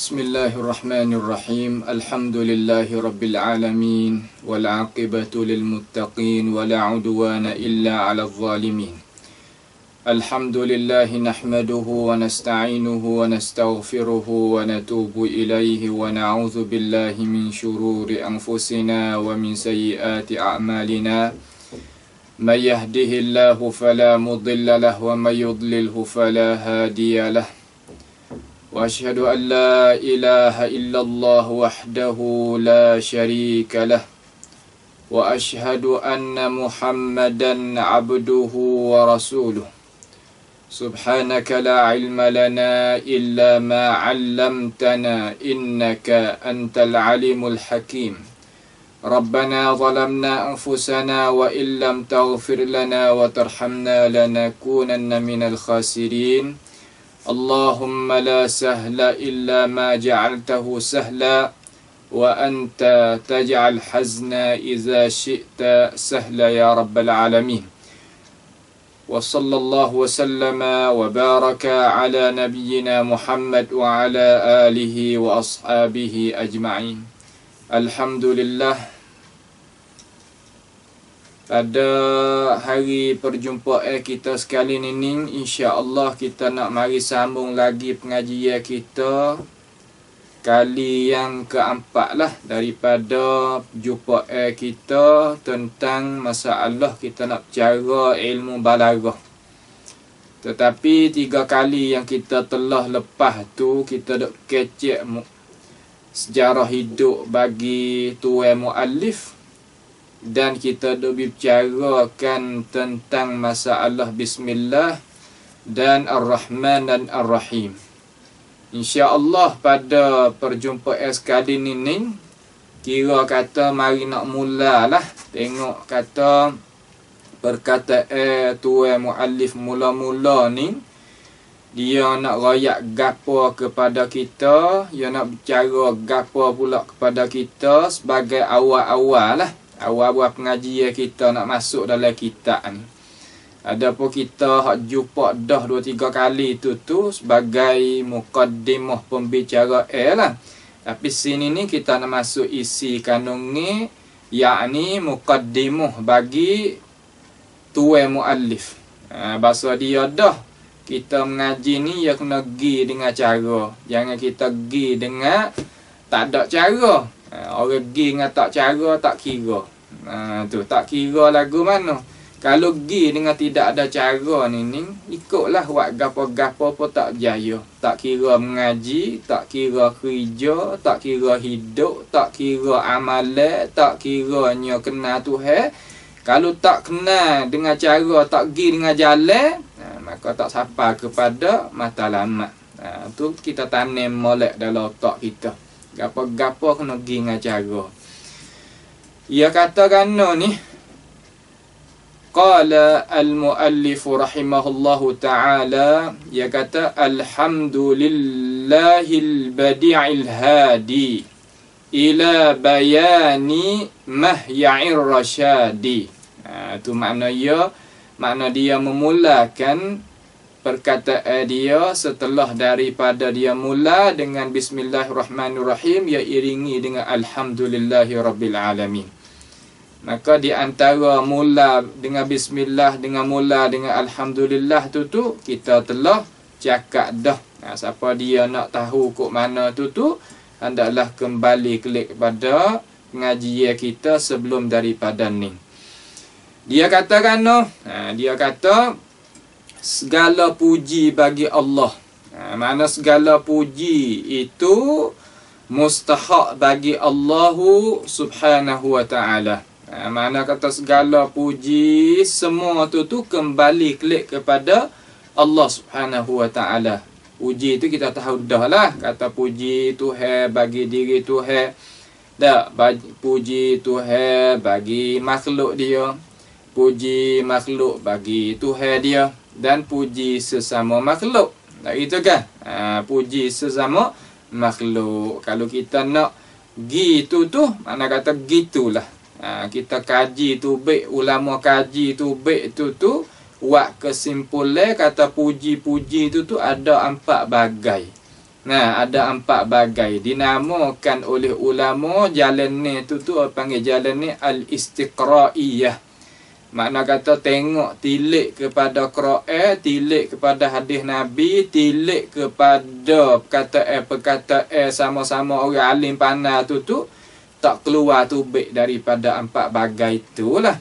Bismillahirrahmanirrahim. Alhamdulillahi rabbil alamin wal aqibatu lil muttaqin wa la udwana illa 'alal zalimin. Alhamdulillahi nahmaduhu wa nasta'inuhu wa nastaghfiruhu wa natubu ilayhi wa na'udzu billahi min shururi anfusina wa min sayyiati a'malina. May yahdihillahu fala mudilla lahu wa may yudlilhu fala hadiya lahu. وأشهد أن لا إله إلا الله وحده لا شريك له وأشهد أن محمدا عبده ورسوله سبحانك لا علم لنا إلا ما علمتنا إنك أنت العليم الحكيم ربنا ظلمنا أنفسنا وإن لم تغفر لنا وترحمنا لنكونن من الخاسرين اللهم لا سهل إلا ما جعلته سهلا وأنت تجعل حزنا إذا شئت سهلا يا رب العالمين وصلى الله وسلم وبارك على نبينا محمد وعلى آله وأصحابه أجمعين. الحمد لله. Pada hari perjumpaan kita sekali ini, insya-Allah kita nak mari sambung lagi pengajian kita kali yang keempat lah daripada perjumpaan kita tentang masalah kita nak bercara ilmu balaghah. Tetapi 3 kali yang kita telah lepas tu kita dak kecek sejarah hidup bagi tuan muallif. Dan kita dah bicarakan tentang masalah Bismillah dan Ar-Rahman dan Ar-Rahim. InsyaAllah pada perjumpaan sekali ini, kira kata mari nak mulalah. Tengok kata perkataan tuan muallif mula-mula ni, dia nak rayak gapo kepada kita, dia nak bicara gapo pula kepada kita sebagai awal-awal lah. Awal buat pengajian kita nak masuk dalam kitab ni. Adapun kita hak jumpa dah 2-3 kali tu sebagai mukaddimah pembicaraan lah. Tapi sini ni kita nak masuk isi kandung ni, yakni mukaddimah bagi tuan muallif. Bahasa dia dah kita mengaji ni ya kena pergi dengan cara. Jangan kita pergi dengan tak ada cara. Orang pergi dengan tak cara tak kira. Tu tak kira lagu mana. Kalau pergi dengan tidak ada cara ni ikutlah buat gapo-gapo pun tak jaya. Tak kira mengaji, tak kira kerja, tak kira hidup, tak kira amalan, tak kiranya kenal Tuhan. Kalau tak kenal dengan cara, tak pergi dengan jalan, maka tak sampai kepada matlamat. Tu kita tanam molek dalam otak kita. Gapo-gapo kena pergi dengan cara. Ia kata kerana ni, qala al-muallif rahimahullahu ta'ala, ia kata alhamdulillahil badi'il hadi ila bayani mahya'ir rasyadi. Itu makna dia memulakan perkataan dia setelah daripada dia mula dengan Bismillahirrahmanirrahim, ia iringi dengan Alhamdulillahirabbil alamin. Maka di antara mula dengan Bismillah dengan mula dengan Alhamdulillah tu kita telah cakap dah. Siapa dia nak tahu kok mana tu hendaklah kembali klik kepada pengajian kita sebelum daripada ni. Dia katakan dia kata segala puji bagi Allah. Mana segala puji itu mustahak bagi Allah subhanahu wa ta'ala. Mana kata segala puji semua tu kembali klik kepada Allah subhanahu wa ta'ala. Puji itu kita tahu dah lah. Kata puji Tuhan bagi diri Tuhan. Tak, puji Tuhan bagi makhluk dia. Puji makhluk bagi Tuhan dia. Dan puji sesama makhluk. Tak gitu kan? Puji sesama makhluk. Kalau kita nak gitu mana kata gitulah. Kita kaji tu baik, ulama kaji tu baik tu buat kesimpulan kata puji-puji tu ada 4 bagai. Nah, ada 4 bagai. Dinamakan oleh ulama jalan ni tu panggil jalan ni al-istiqraiyah. Makna kata tengok tilik kepada Quran, tilik kepada hadis Nabi, tilik kepada perkataan sama-sama orang alim pandai tu tak keluar tubik daripada 4 bagai itulah.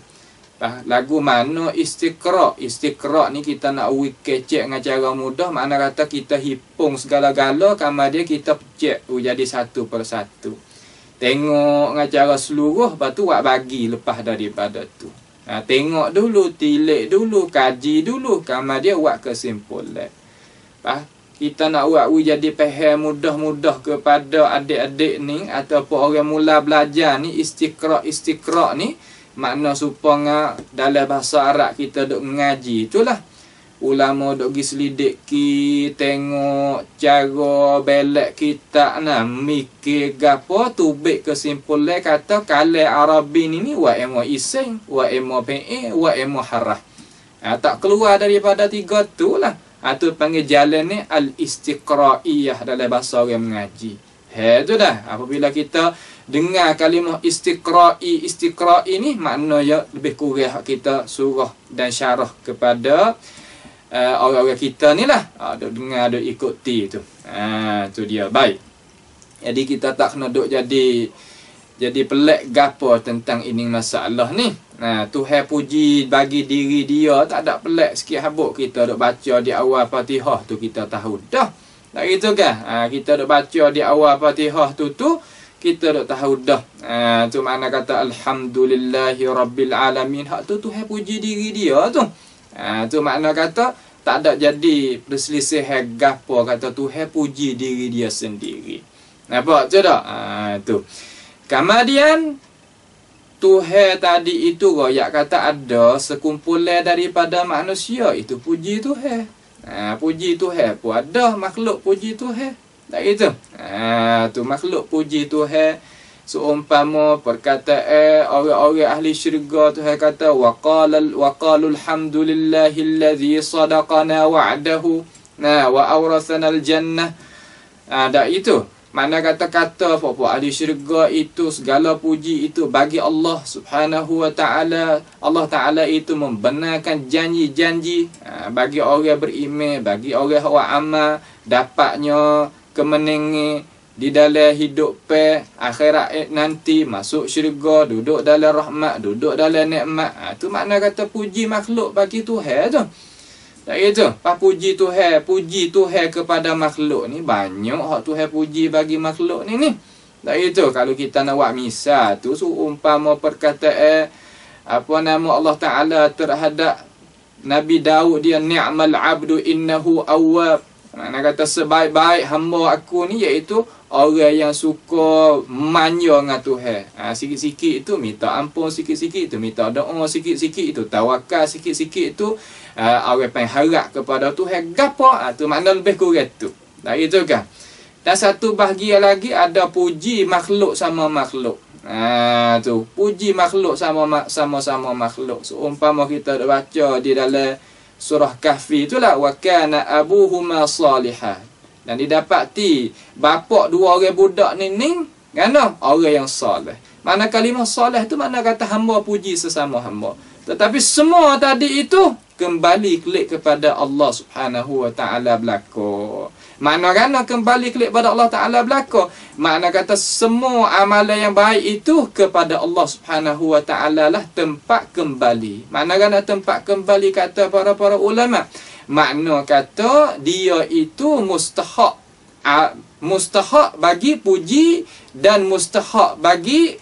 Lagu mana istiqra'? Istiqra' ni kita nak kecek dengan cara mudah. Makna kata kita hipung segala-gala, kamar dia kita pecek jadi satu persatu. Tengok dengan cara seluruh, lepas tu buat bagi lepas daripada tu. Tengok dulu, tilik dulu, kaji dulu, kamar dia buat kesimpulan. Kita nak buat jadi faham mudah-mudah kepada adik-adik ni ataupun orang mula belajar ni, istiqra' ni makna supaya dalam bahasa Arab kita duk mengaji itulah. Ulama duk pergi selidiki, tengok cara belak kita mikir gapo, tubik kesimpulan kata kalam Arabi ni wa emo ising, wa emo pe, wa emo harah. Tak keluar daripada 3 tu lah. Tu panggil jalan ni al-istiqraiyah dalam bahasa orang mengaji. Tu dah. Apabila kita dengar kalimah istiqra'i ni, maknanya lebih kurang kita surah dan syarah kepada orang-orang kita ni lah. Duk dengar, duk ikuti tu. Tu dia. Baik. Jadi kita tak kena duk jadi pelik gapo tentang ini masalah ni. Tuhan puji bagi diri dia, tak ada pelik sikit habuk kita duk baca di awal Fatihah tu kita tahu dah. Tak gitu kan? Kita duk baca di awal Fatihah tu kita duk tahu dah. Tu makna kata alhamdulillahi rabbil alamin. Hak tu Tuhan puji diri dia tu. Tu makna kata tak ada jadi perselisihan gapo, kata Tuhan puji diri dia sendiri. Nampak tu tak? Tu. Kemudian Tuhan tadi itu royak kata ada sekumpulan daripada manusia itu puji Tuhan. Puji Tuhan pun ada makhluk puji Tuhan. Tak gitu. Tu makhluk puji Tuhan. Seumpama perkataan orang-orang ahli syurga, Tuhan kata waqalul hamdulillahillazi sadaqana wa'dahu wa awrathana al-jannah. Dak itu. Mana kata-kata apa ahli syurga itu segala puji itu bagi Allah Subhanahu wa taala. Allah Taala itu membenarkan janji-janji bagi orang beriman, bagi orang yang amal, dapatnya kemenangan di dalam hidup akhirat nanti, masuk syurga, duduk dalam rahmat, duduk dalam nikmat. Tu makna kata puji makhluk bagi Tuhan tu. Tak gitu. Puji Tuhan kepada makhluk ni banyak hak Tuhan puji bagi makhluk ni. Tak gitu. Kalau kita nak buat misal tu seumpama perkataan Allah Taala terhadap Nabi Daud, dia ni'mal abdu innahu awwab. Makna kata sebaik-baik hamba aku ni iaitu orang yang suka manja dengan Tuhan. Sikit-sikit itu minta ampun, sikit-sikit itu minta doa, sikit-sikit itu tawakal, sikit-sikit itu orang pengen harap kepada Tuhan gapo. Tu makna lebih kurang tu. Tak gitu kan? Dan satu bahagian lagi ada puji makhluk sama makhluk. Tu puji makhluk sama-sama makhluk. Seumpama kita baca di dalam surah Kahfi itulah wa kana abuhuma salihah. Dan didapati bapak dua orang budak ni kan orang yang soleh. Mana kalimah soleh tu makna kata hamba puji sesama hamba. Tetapi semua tadi itu kembali klik kepada Allah Subhanahu wa taala belaka. Makna kan kembali klik kepada Allah Taala belaka. Makna kata semua amalan yang baik itu kepada Allah Subhanahu wa taala lah tempat kembali. Makna kan tempat kembali kata para ulama. Makna kata dia itu mustahak bagi puji dan mustahak bagi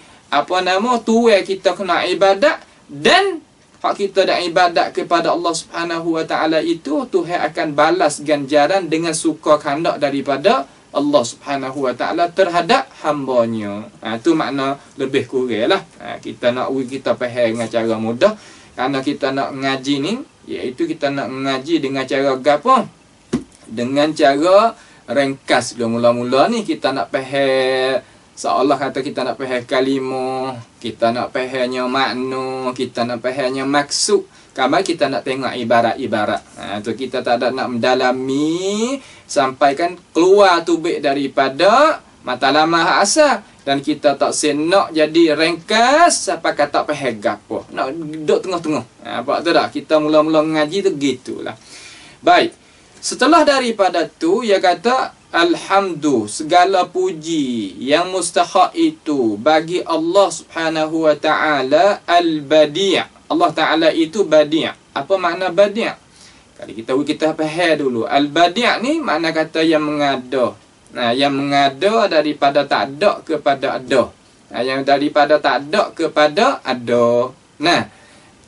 tuai kita kena ibadat, dan hak kita dak ibadat kepada Allah Subhanahu wa taala itu Tuhan akan balas ganjaran dengan suka kehendak daripada Allah Subhanahu wa taala terhadap hamba-Nya. Tu makna lebih kurang lah. Kita nak kita faham dengan cara mudah, kerana kita nak ngaji ni iaitu kita nak mengaji dengan cara gapo? Dengan cara ringkas. Mula-mula ni kita nak faham Seolah kata kita nak faham kalimah, kita nak fahamnya makna, kita nak fahamnya maksud. Kabar kita nak tengok ibarat-ibarat. Tu kita tak ada nak mendalami sampai kan keluar tubik daripada matlamat asal. Dan kita tak nak jadi ringkas sampai kata faham gapo. Nak duduk tengah-tengah. Apa tu dah? Kita mula-mula ngaji tu gitulah. Baik. Setelah daripada tu, ia kata, Alhamdulillah, segala puji yang mustahak itu bagi Allah Subhanahu wa ta'ala al-badi'. Allah Ta'ala itu badi'. Apa makna badi'? Kalau kita faham dulu. Al-badi' ni makna kata yang mengada. Nah, yang mengada daripada tak ada kepada ada. Yang daripada tak ada kepada ada. Nah,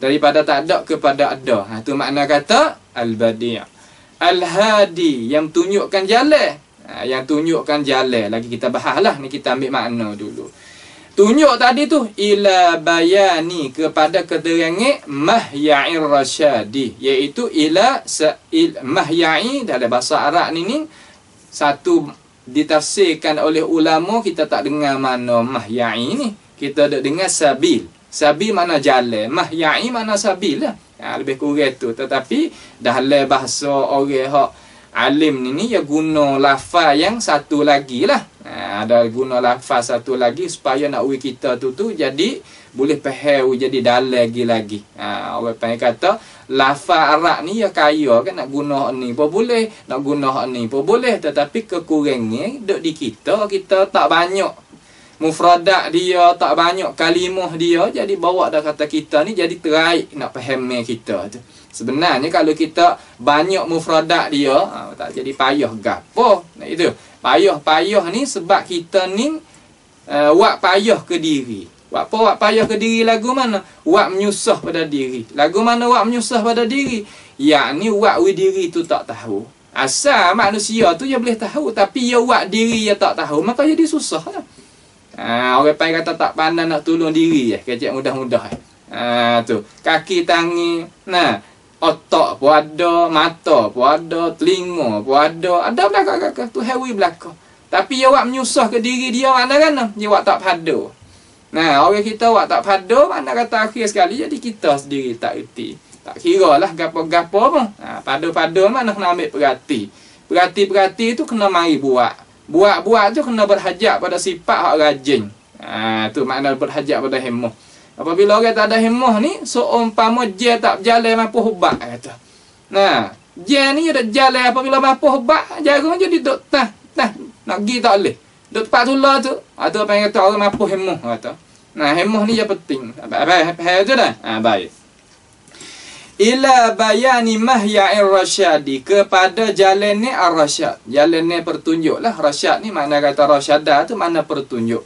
daripada tak ada kepada ada. Itu makna kata al-badi'. Al-hadi, yang tunjukkan jalan. Yang tunjukkan jalan. Lagi kita bahaslah. Ni kita ambil makna dulu. Tunjuk tadi tu ila bayani, kepada keterangan mahya'ir rasyadi, iaitu ila mahya'i dalam bahasa Arab ni satu ditafsirkan oleh ulama, kita tak dengar mana mahya'i ni, kita dak dengar sabil. Sabil mana jalan, mahya'i mana sabil lah. Lebih kurang tu. Tetapi dalam bahasa orang hak alim ni ya guna lafaz yang satu lagi lah. Ada guna lafaz satu lagi supaya nak uji kita tu jadi boleh faham jadi dalam lagi. Orang panggil kata lafaz Arab ni ya kaya kan, nak guna ni pun boleh, nak guna ni pun boleh, tetapi kekurangannya duk di kita tak banyak mufradat dia, tak banyak kalimah dia, jadi bawa dah kata kita ni jadi teraik nak faham kita tu. Sebenarnya kalau kita banyak mufradat dia, tak jadi payah gapo. Nah itu. Payah ni sebab kita ni wak payah ke diri. Wak payah ke diri lagu mana? Wak menyusah pada diri. Lagu mana wak menyusah pada diri? Yakni wak diri tu tak tahu. Asal manusia tu dia boleh tahu, tapi ya wak diri dia tak tahu, maka jadi susah lah. Orang panggil kata tak pandai nak tolong diri kecek mudah-mudah. Tu kaki tangi, nah otak pun ada, mata pun ada, telinga pun ada belakang tu hewi belakang. Tapi dia awak menyusah ke diri dia mana kan? Dia awak tak pada. Nah, orang kita awak tak pada, mana kata akhir sekali jadi kita sendiri tak erti. Tak kira lah gapo-gapo pun. Pada-pada mana kena ambil perhati. Perhati-perhati tu kena mari buat. Buat-buat tu kena berhajat pada sifat hak rajin. Tu makna berhajat pada himmah. Apabila orang tak ada himmah ni, seumpama je tak berjalan mampu hubat kata. Nah, je ni ada jalan apabila mampu hubat, jarum jadi duk tah nak pergi tak boleh. Duk tempat tula tu, tu apa yang kata orang mampu himmah kata. Nah, himmah ni yang penting. Baik tu dah. Baik. Ila bayani mahya'ir rasyadi, kepada jalan ni ar-rasyad. Jalan ni pertunjuk lah. Rasyad ni makna kata rasyadah tu makna pertunjuk.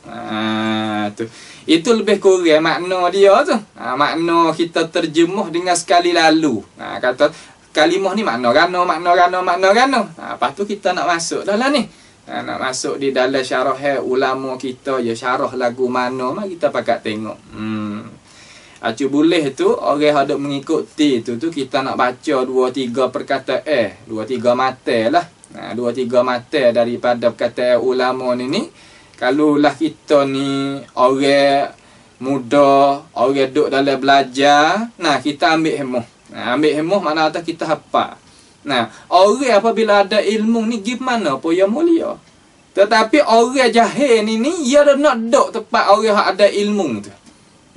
Tu. Itu lebih kurang makna dia tu. Makna kita terjemuh dengan sekali lalu. Kata kalimah ni makna gano. Lepas tu kita nak masuk dah lah ni. Nak masuk di dalam syarah ulama kita je, syarah lagu mana mah kita pakat tengok. Acu boleh tu orang hendak mengikuti tu kita nak baca 2-3 perkataan, 2-3 mata lah. 2-3 mata daripada perkataan ulama ni. Kalulah kita ni orang muda, orang duduk dalam belajar, nah kita ambil hemah. Ambil hemah makna kata kita hafal. Nah, orang apabila ada ilmu ni gimana pun yang mulia. Tetapi orang jahil ni dia dah nak duduk tempat orang yang ada ilmu tu.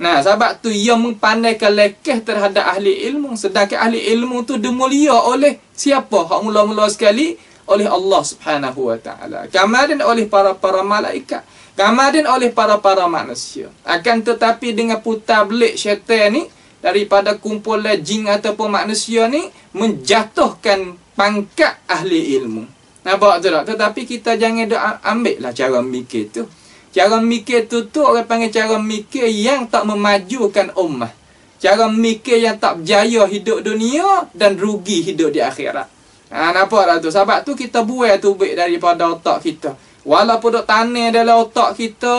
Nah, sebab tu ia mempandaikan lekeh terhadap ahli ilmu. Sedangkan ahli ilmu tu dimulia oleh siapa? Hak mula-mula sekali oleh Allah Subhanahu wa ta'ala. Kemudian oleh para malaikat. Kemudian oleh para manusia. Akan tetapi dengan putar belik syaitan ni, daripada kumpulan jin ataupun manusia ni, menjatuhkan pangkat ahli ilmu. Nampak tu tak? Tetapi kita jangan ambil lah cara mikir tu. Cara mikir tu orang panggil cara mikir yang tak memajukan ummah. Cara mikir yang tak berjaya hidup dunia dan rugi hidup di akhirat. Nampak tak tu? Sebab tu kita buai tubik daripada otak kita. Walaupun duk tanah dalam otak kita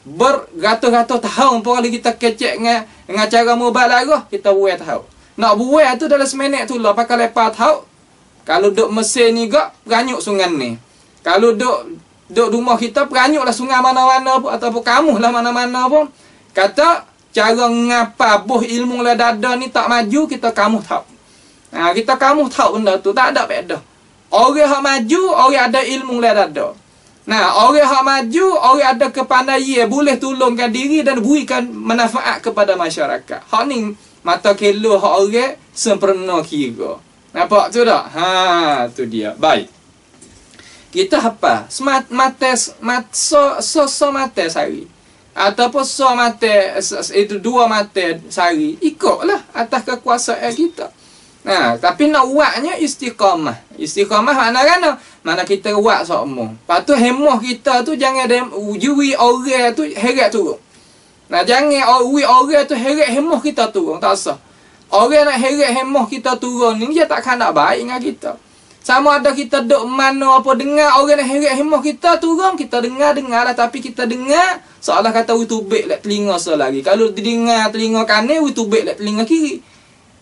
beratus-ratus tahun pun kalau kita kecek dengan cara mubalarah, kita buai tahu. Nak buai tu dalam seminit tu lah, pakai lepas tahu. Kalau duk mesin ni gak, beranyuk sungai ni. Kalau duk duk rumah kita peranyuklah sungai mana-mana pun ataupun kamulah mana-mana pun. Kata cara ngapa buh ilmu lah dada ni tak maju, kita kamu tahu. Kita kamu tahu benda tu tak ada beda. Orang yang maju, orang ada ilmu lah dada. Orang yang maju, orang ada kepandaian, boleh tolongkan diri dan berikan manfaat kepada masyarakat. Hak ni mata kelo hak orang sempurna kira. Nampak tu tak? Tu dia. Baik. Kita apa? So mate sehari. Ataupun so mate itu 2 mate sehari. Ikutlah atas kekuasaan kita. Tapi nak buatnya istiqamah. Istiqamah mana kan? Mana kita buat semua. Lepas tu hemah kita tu jangan juri orang tu heret turun. Jangan orang tu heret hemah kita turun. Tak sah. Orang nak heret hemah kita turun ni dia takkan nak baik dengan kita. Sama ada kita duk mana apa dengar orang nak heret hemah kita turun, kita dengar lah, tapi kita dengar seolah kata tubik lek telinga selagi. Kalau didengar telinga kanan, tubik lek telinga kiri.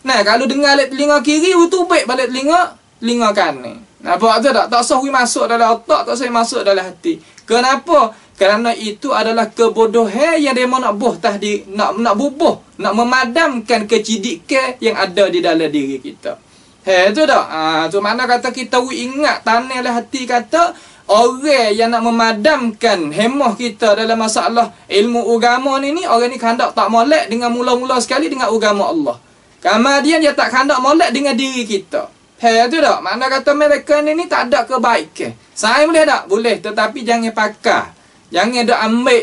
Kalau dengar lek telinga kiri, tubik balik telinga kanan. Nampak tu tak? Tak usah masuk dalam otak, tak usah masuk dalam hati. Kenapa? Kerana itu adalah kebodohan yang dia nak buh tahdi, nak bubuh, nak memadamkan kecidikan yang ada di dalam diri kita. Tu tak? Tu mana kata kita ingat tanah dalam hati kata orang yang nak memadamkan hemah kita dalam masalah ilmu agama ni orang ni hendak tak molek dengan mula-mula sekali dengan agama Allah. Kemudian dia tak hendak molek dengan diri kita. Tu tak? Mana kata mereka ni tak ada kebaikan. Saya boleh tak? Boleh, tetapi jangan pakai. Jangan duk ambil,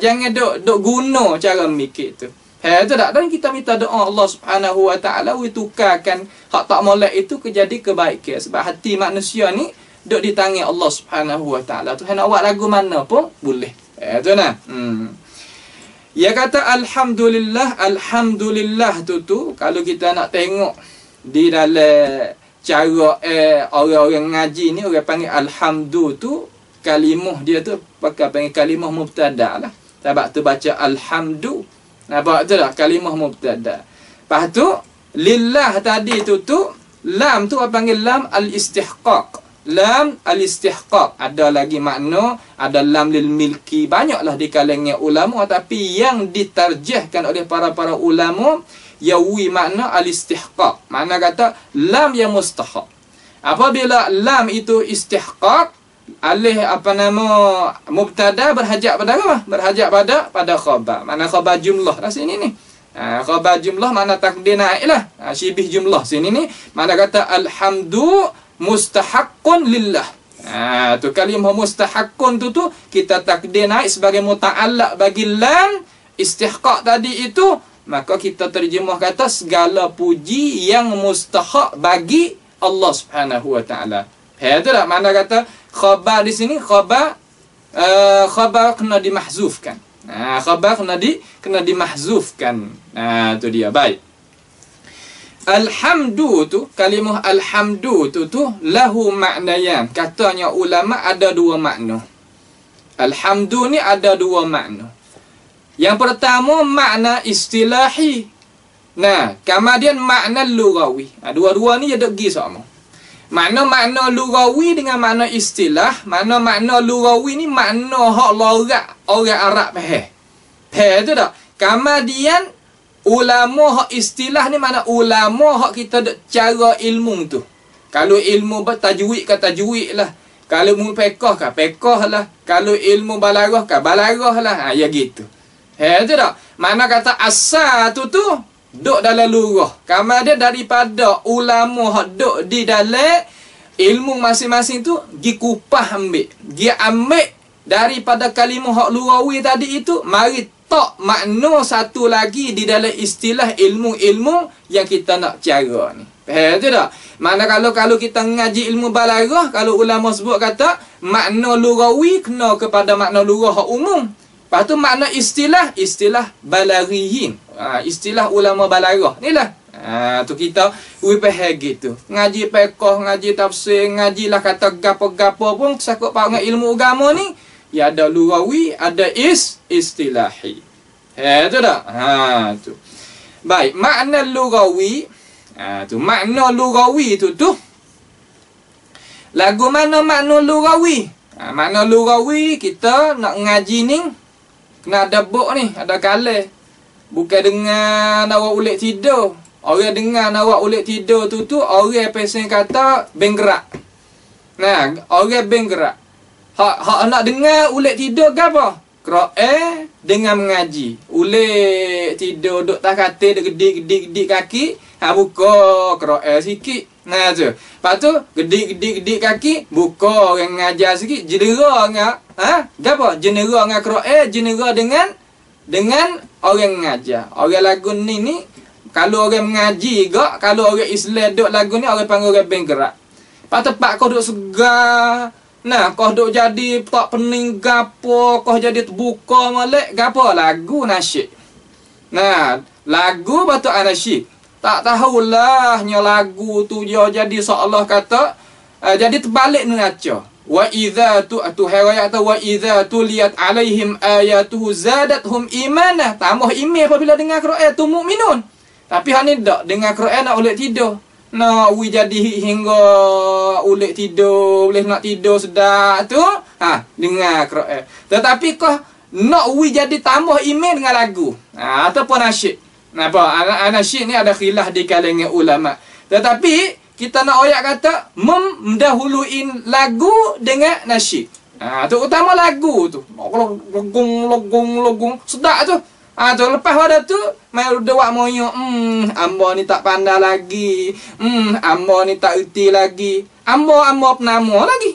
jangan duk guna cara mikir tu. Tu tak? Dan kita minta doa Allah Subhanahu Wa Taala tukarkan hak tak molek itu jadi kebaikan. Sebab hati manusia ni duk di tangan Allah Subhanahu Wa Taala. Tu nak buat lagu mana pun boleh. Tu nah. Dia kata alhamdulillah, alhamdulillah tu kalau kita nak tengok di dalam cara orang-orang ngaji ni orang panggil alhamdu tu kalimah dia tu pakai panggil kalimah mubtada lah. Sebab tu baca alhamdu. Nampak tu tak? Kalimah mubtada. Lepas tu lillah tadi tu lam tu apa panggil lam al-istihqaq. Lam al-istihqaq. Ada lagi makna, ada lam lil milki. Banyaklah di kalangan ulama tapi yang ditarjihkan oleh para ulama yawi makna al-istihqaq. Makna kata lam yang mustahaq. Apabila lam itu istihqaq, alih mubtada berhajat pada apa? Berhajat pada khabar. Mana khabar jumlah lah sini ni. Khabar jumlah mana takdir naik lah. Syibih jumlah sini ni. Mana kata alhamdu mustahaqqun lillah. Tu kalimah mustahaqqun tu kita takdir naik sebagai muta'allaq bagi lam istihqaq tadi itu. Maka kita terjemah kata segala puji yang mustahak bagi Allah Subhanahu Wa Taala. Tu tak? Mana kata khabar di sini khabar kena dimahzufkan. Khabar kena dimahzufkan. Tu dia. Baik. Alhamdu tu kalimah alhamdu tu lahu maknayan. Katanya ulama ada 2 makna. Alhamdu ni ada 2 makna. Yang pertama makna istilahi. Kemudian makna lughawi. Dua-dua ni ada pergi sama. Makna lughawi dengan makna istilah. Makna lughawi ni makna hak lorat orang Arab faham. Tu tak? Kemudian ulama hak istilah ni mana ulama hak kita duk cara ilmu tu. Kalau ilmu tajwid ke tajwid lah. Kalau ilmu fiqh ke fiqh lah. Kalau ilmu balaghah ke balaghah lah. Ya gitu. Tu tak? Mana kata asal tu duk dalam lurah. Kemudian daripada ulama hak duk di dalam ilmu masing-masing tu gi kupah ambil. Gi ambil daripada kalimah hak lughawi tadi itu mari tak makna satu lagi di dalam istilah ilmu-ilmu yang kita nak cara ni. Faham tu tak? Mana kalau kita ngaji ilmu balaghah, kalau ulama sebut kata makna lughawi kena kepada makna lugah hak umum. Lepas tu makna istilah balaghiyin. Istilah ulama balaghah. Inilah. Tu kita faham gitu. Ngaji fiqh, ngaji tafsir, ngajilah kata gapo-gapo pun sakut dengan ilmu agama ni, ya ada lughawi, ada istilahi. Tu tak? Tu. Baik, makna lughawi. Tu makna lughawi tu. Lagu mana makna lughawi? Makna lughawi kita nak ngaji ni kena ada buk ni, ada kalah. Bukan dengan awak ulik tidur. Orang dengar awak ulik tidur tu orang pesen kata benggerak. Nah, orang benggerak. Hak nak dengar ulik tidur ke apa? Qira'ah dengan mengaji. Ulik tidur duk tak katil duk gedik kaki, buka qira'ah sikit. Nah tu. Lepas tu gedik kaki, buka orang ngajar sikit, jenera ngak gapo? Jenera ngak qira'ah, jenera dengan orang ngajar. Orang lagu ni kalau orang mengaji gak, kalau orang Islam duk lagu ni orang panggil orang benggerak. Pak tepat kau duk segar. Nah, kau duk jadi tak pening gapo, kau jadi terbuka molek gapo lagu nasyid. Nah, lagu batu anasyid. Tak tahulah nya lagu tu dia jadi seolah kata jadi terbalik ngaca. Wa idza tu hayat wa idza tuliyat alaihim ayatuhu zadatuhum imanah. Tambah iman apabila dengar Quran tu mukminun. Tapi hak ni tak dengar Quran nak ulik tidur. Nak jadi hingga ulik tidur, boleh nak tidur sedap tu, dengar Quran. Tetapi kau nak jadi tambah iman dengan lagu. Ataupun nasyid. Napa? Nasyid ni ada khilaf di kalangan ulama. Tetapi kita nak ayat kata mendahuluin lagu dengan nasyid. Tu utama lagu tu. Logung sedap tu. Tu lepas pada tu mai dewak moyo, amba ni tak pandai lagi. Amba ni tak erti lagi. Amba penama lagi.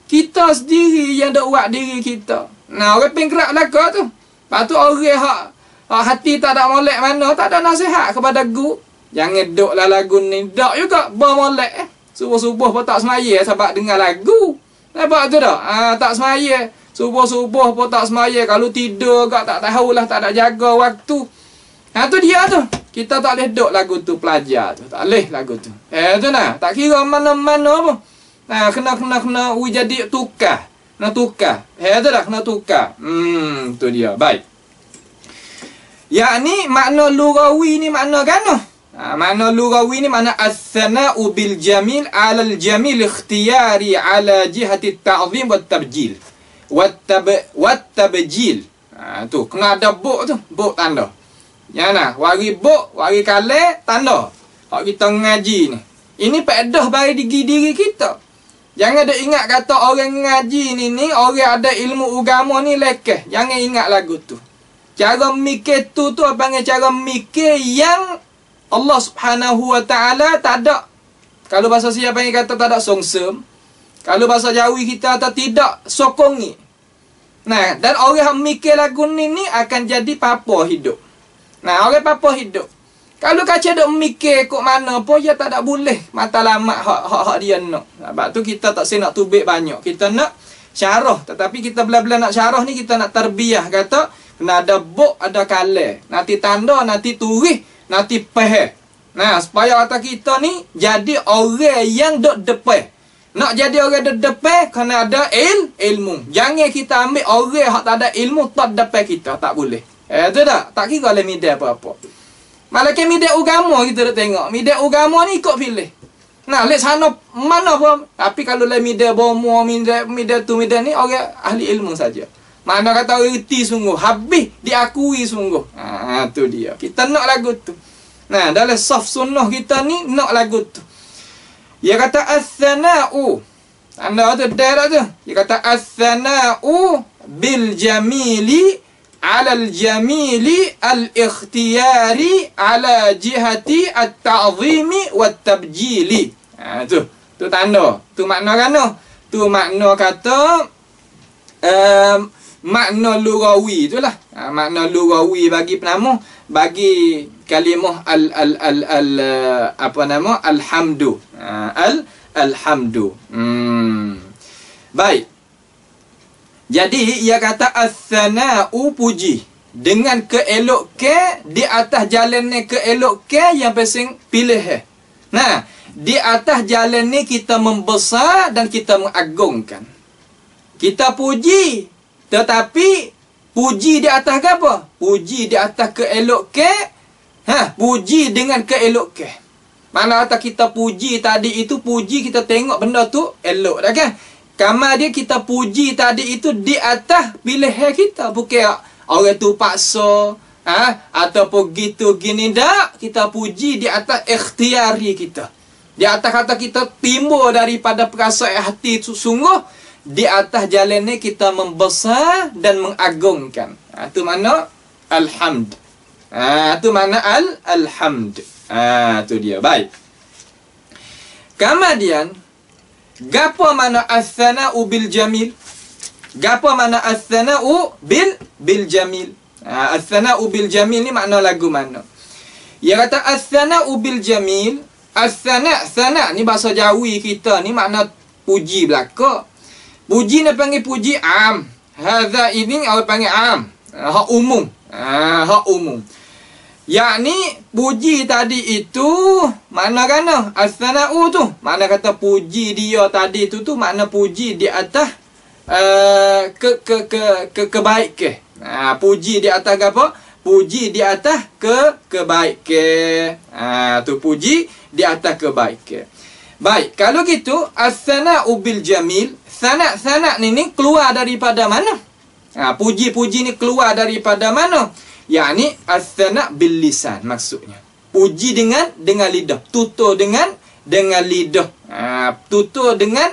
Kita sendiri yang dak buat diri kita. Nah, orang penggerak belaka tu. Lepas tu orang hak hati tak ada molek mana, tak ada nasihat kepada guru. Jangan duklah lagu ni. Dak juga bermolek. Subuh-subuh pun tak semaya sebab dengar lagu. Nampak tu dak? Tak semaya. Subuh-subuh pun tak semaya. Kalau tidur gak tak tahulah, tak ada jaga waktu. Tu dia tu. Kita tak boleh duk lagu tu pelajar tu. Tak boleh lagu tu. Tu nah. Tak kira mana-mana pun. Kena jadi tukar. Kena tukar. Tu dah kena tukar. Tu dia. Baik. Yakni makna lughawi ni makna gano? Makna lughawi ni makna as-sana'u bil jamil 'ala al-jamil ikhtiyari 'ala jihati at-ta'zim wat tabjil. Wat-tabjil. Tu kena ada buk tu, buk tanda. Ya nah, wari buk, wari kale tanda. Hak kita ngaji ni. Ini faedah bagi diri kita. Jangan ada ingat kata orang ngaji ni orang ada ilmu agama ni lekeh. Jangan ingat lagu tu. Cara mikir tu panggil cara mikir yang Allah Subhanahu wa taala tak ada. Kalau bahasa siapa panggil kata tak ada songsem. Kalau bahasa Jawi kita kata tidak sokongi. Nah, dan orang yang mikir lagu ni akan jadi papa hidup. Nah, orang papa hidup. Kalau kaca dok mikir kok mana pun dia tak ada boleh mata lamat hak dia nak. Sebab tu kita tak nak tubik banyak. Kita nak syarah, tetapi kita belah-belah nak syarah ni kita nak tarbiyah kata kena ada buk, ada kalah. Nanti tanda, nanti tulis, nanti peh. Nah, supaya kata kita ni jadi orang yang dok depan. Nak jadi orang dok depan kena ada ilmu. Jangan kita ambil orang hak tak ada ilmu tak depan kita, tak boleh. Tu tak? Tak kira oleh media apa-apa. Malaikat media agama kita dah tengok. Media agama ni ikut pilih. Nah, lek sana mana pun. Tapi kalau le media bomo, media tu media ni orang ahli ilmu saja. Mana kata reti sungguh, habis diakui sungguh. Tu dia. Kita nak lagu tu. Nah, dalam saf sunnah kita ni nak lagu tu. Dia kata as-sana'u. Anda tu dah tu. Dia kata as-sana'u bil jamili 'ala al-jamili al-ikhtiyari 'ala jihati at-ta'zimi wat-tabjili. Tu tanda. Tu makna kan? Tu makna kata makna lughawi itulah. Makna lughawi bagi penama, bagi kalimah alhamdu. Alhamdu. Baik. Jadi ia kata as-sana'u puji dengan keelok di atas jalan ni keelok yang pasing pilih. Nah, di atas jalan ni kita membesar dan kita mengagungkan. Kita puji, tetapi puji di atas apa? Puji di atas keelok puji dengan keelok Mana kata kita puji tadi itu puji kita tengok benda tu elok dah kan? Kamal dia kita puji tadi itu di atas pilihan kita. Bukan orang tu paksa, ataupun gitu gini, tak. Kita puji di atas ikhtiari kita. Di atas kata kita timbul daripada perasaan hati sungguh. Di atas jalan ni kita membesar dan mengagungkan. Itu mana alhamd. Itu mana alhamd. Itu dia. Baik. Kemudian, gapo mana as-sana'u bil jamil? Gapo mana as-sana'u bil jamil? As-sana'u bil jamil ni makna lagu mana? Dia kata as-sana'u bil jamil. As-sana' ni bahasa Jawi kita ni makna puji belaka. Puji ni panggil puji am. Hadza ini orang panggil am. Hak umum. Hak umum. Yakni puji tadi itu makna kana as-sana'u tu makna kata puji dia tadi tu makna puji di atas kebaikan. Puji di atas apa? Puji di atas kebaikan. Tu puji di atas kebaikan. Baik, kalau gitu as-sana'u bil jamil, sana' ni keluar daripada mana? Puji-puji ni keluar daripada mana? Yakni as-sana' bil lisan maksudnya. Puji dengan lidah, tutur dengan lidah. Tutur dengan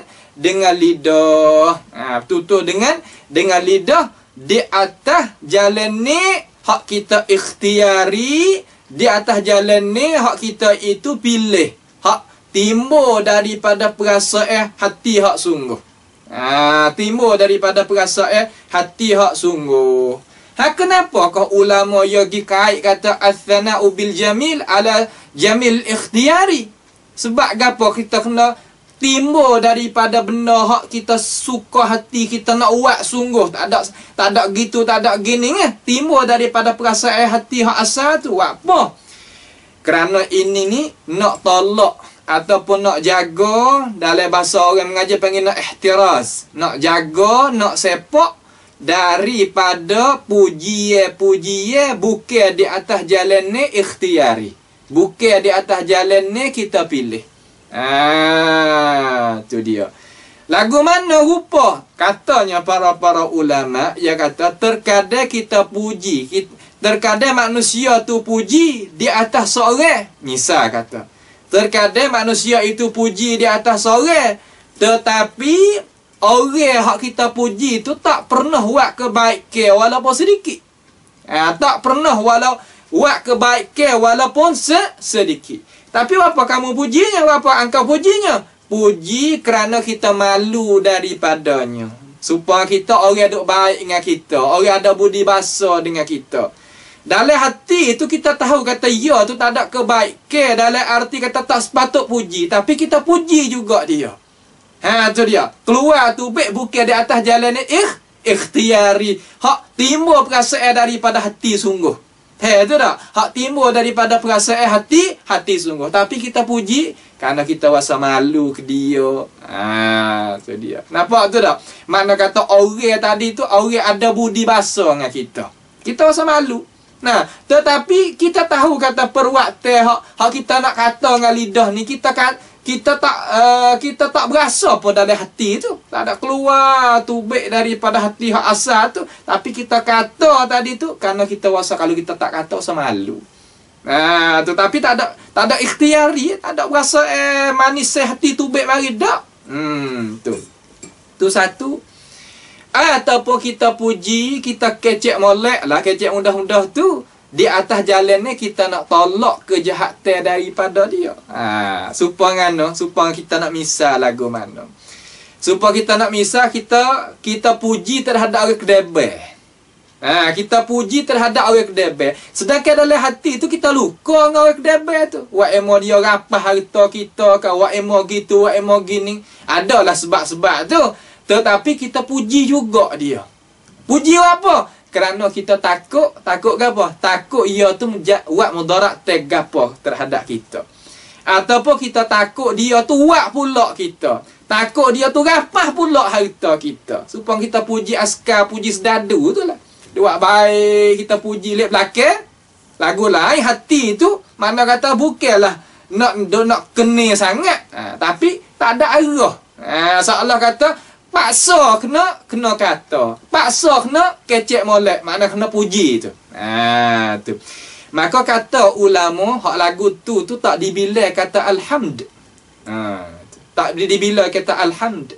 lidah. Tutur dengan lidah di atas jalan ni hak kita ikhtiari, di atas jalan ni hak kita itu pilih. Hak timbul daripada perasaan hati hak sungguh. Timbul daripada perasaan hati hak sungguh. Kenapa kau ulama yogi kait kata as-sana'u bil jamil ala jamil ikhtiyari? Sebab gapo kita kena timbul daripada benda hak kita suka hati kita nak buat sungguh, tak ada gitu, tak ada gini ni. Timbul daripada perasaan hati hak asal tu. Apa? Kerana ini ni nak tolak ataupun nak jaga, dalam bahasa orang mengajar panggil nak ihtiraz. Nak jaga, nak sepak daripada pujian bukan di atas jalan ni ikhtiari. Bukan di atas jalan ni kita pilih. Tu dia. Lagu mana rupa? Katanya para ulama, dia kata terkadang kita puji, terkadang manusia tu puji di atas seorang. Misal kata, terkadang manusia itu puji di atas seorang, tetapi orang hak kita puji tu tak pernah buat kebaikan walaupun sedikit. Tak pernah buat kebaikan walaupun sedikit. Tapi apa kamu pujinya? Apa engkau pujinya? Puji kerana kita malu daripadanya. Supaya kita orang duk baik dengan kita, orang ada budi bahasa dengan kita. Dalam hati itu kita tahu kata ya tu tak ada kebaikan, dalam arti kata tak sepatut puji, tapi kita puji juga dia. Tu dia. Keluar tu baik bukan di atas jalan ni ikhtiari. Hak timbul perasaan daripada hati sungguh. Tu dah. Hak timbul daripada perasaan hati sungguh. Tapi kita puji kerana kita rasa malu ke dia. Tu dia. Nampak tu dah. Makna kata orang tadi tu orang ada budi bahasa dengan kita. Kita rasa malu. Nah, tetapi kita tahu kata perwaktan hak kita nak kata dengan lidah ni kita tak berasa apa dalam hati tu. Tak ada keluar tubik daripada hati hak asal tu. Tapi kita kata tadi tu kerana kita rasa kalau kita tak kata rasa malu. Tu tapi tak ada ikhtiari, tak ada berasa manis hati tubik mari dak. Tu satu. Ataupun kita puji, kita kecek molek lah, kecek mudah-mudah tu. Di atas jalan ni kita nak tolak kejahatan daripada dia. Supaya kita nak misal lagu mana. Supaya kita nak misal, kita puji terhadap orang kedebel. Kita puji terhadap orang kedebel. Sedangkan dalam hati tu kita luka dengan orang kedebel tu. Wak emo dia rapah harta kita ke, wak emo gitu, wak emo gini. Adalah sebab-sebab tu. Tetapi kita puji juga dia. Puji apa? Kerana kita takut apa? Takut ia tu buat mudarat tegapa terhadap kita. Ataupun kita takut dia tu buat pula kita. Takut dia tu rapah pula harta kita. Supaya kita puji askar, puji sedadu tu lah. Dia buat baik, kita puji lep belakang. Lagu lain hati tu mana kata bukanlah nak kena sangat. Tapi tak ada arah. Seolah kata Paksa kena kata. Paksa kena kecek molek. Makna kena puji tu. Tu. Maka kata ulama, hak lagu tu tak dibilai kata alhamd. Tak dibilai kata alhamd.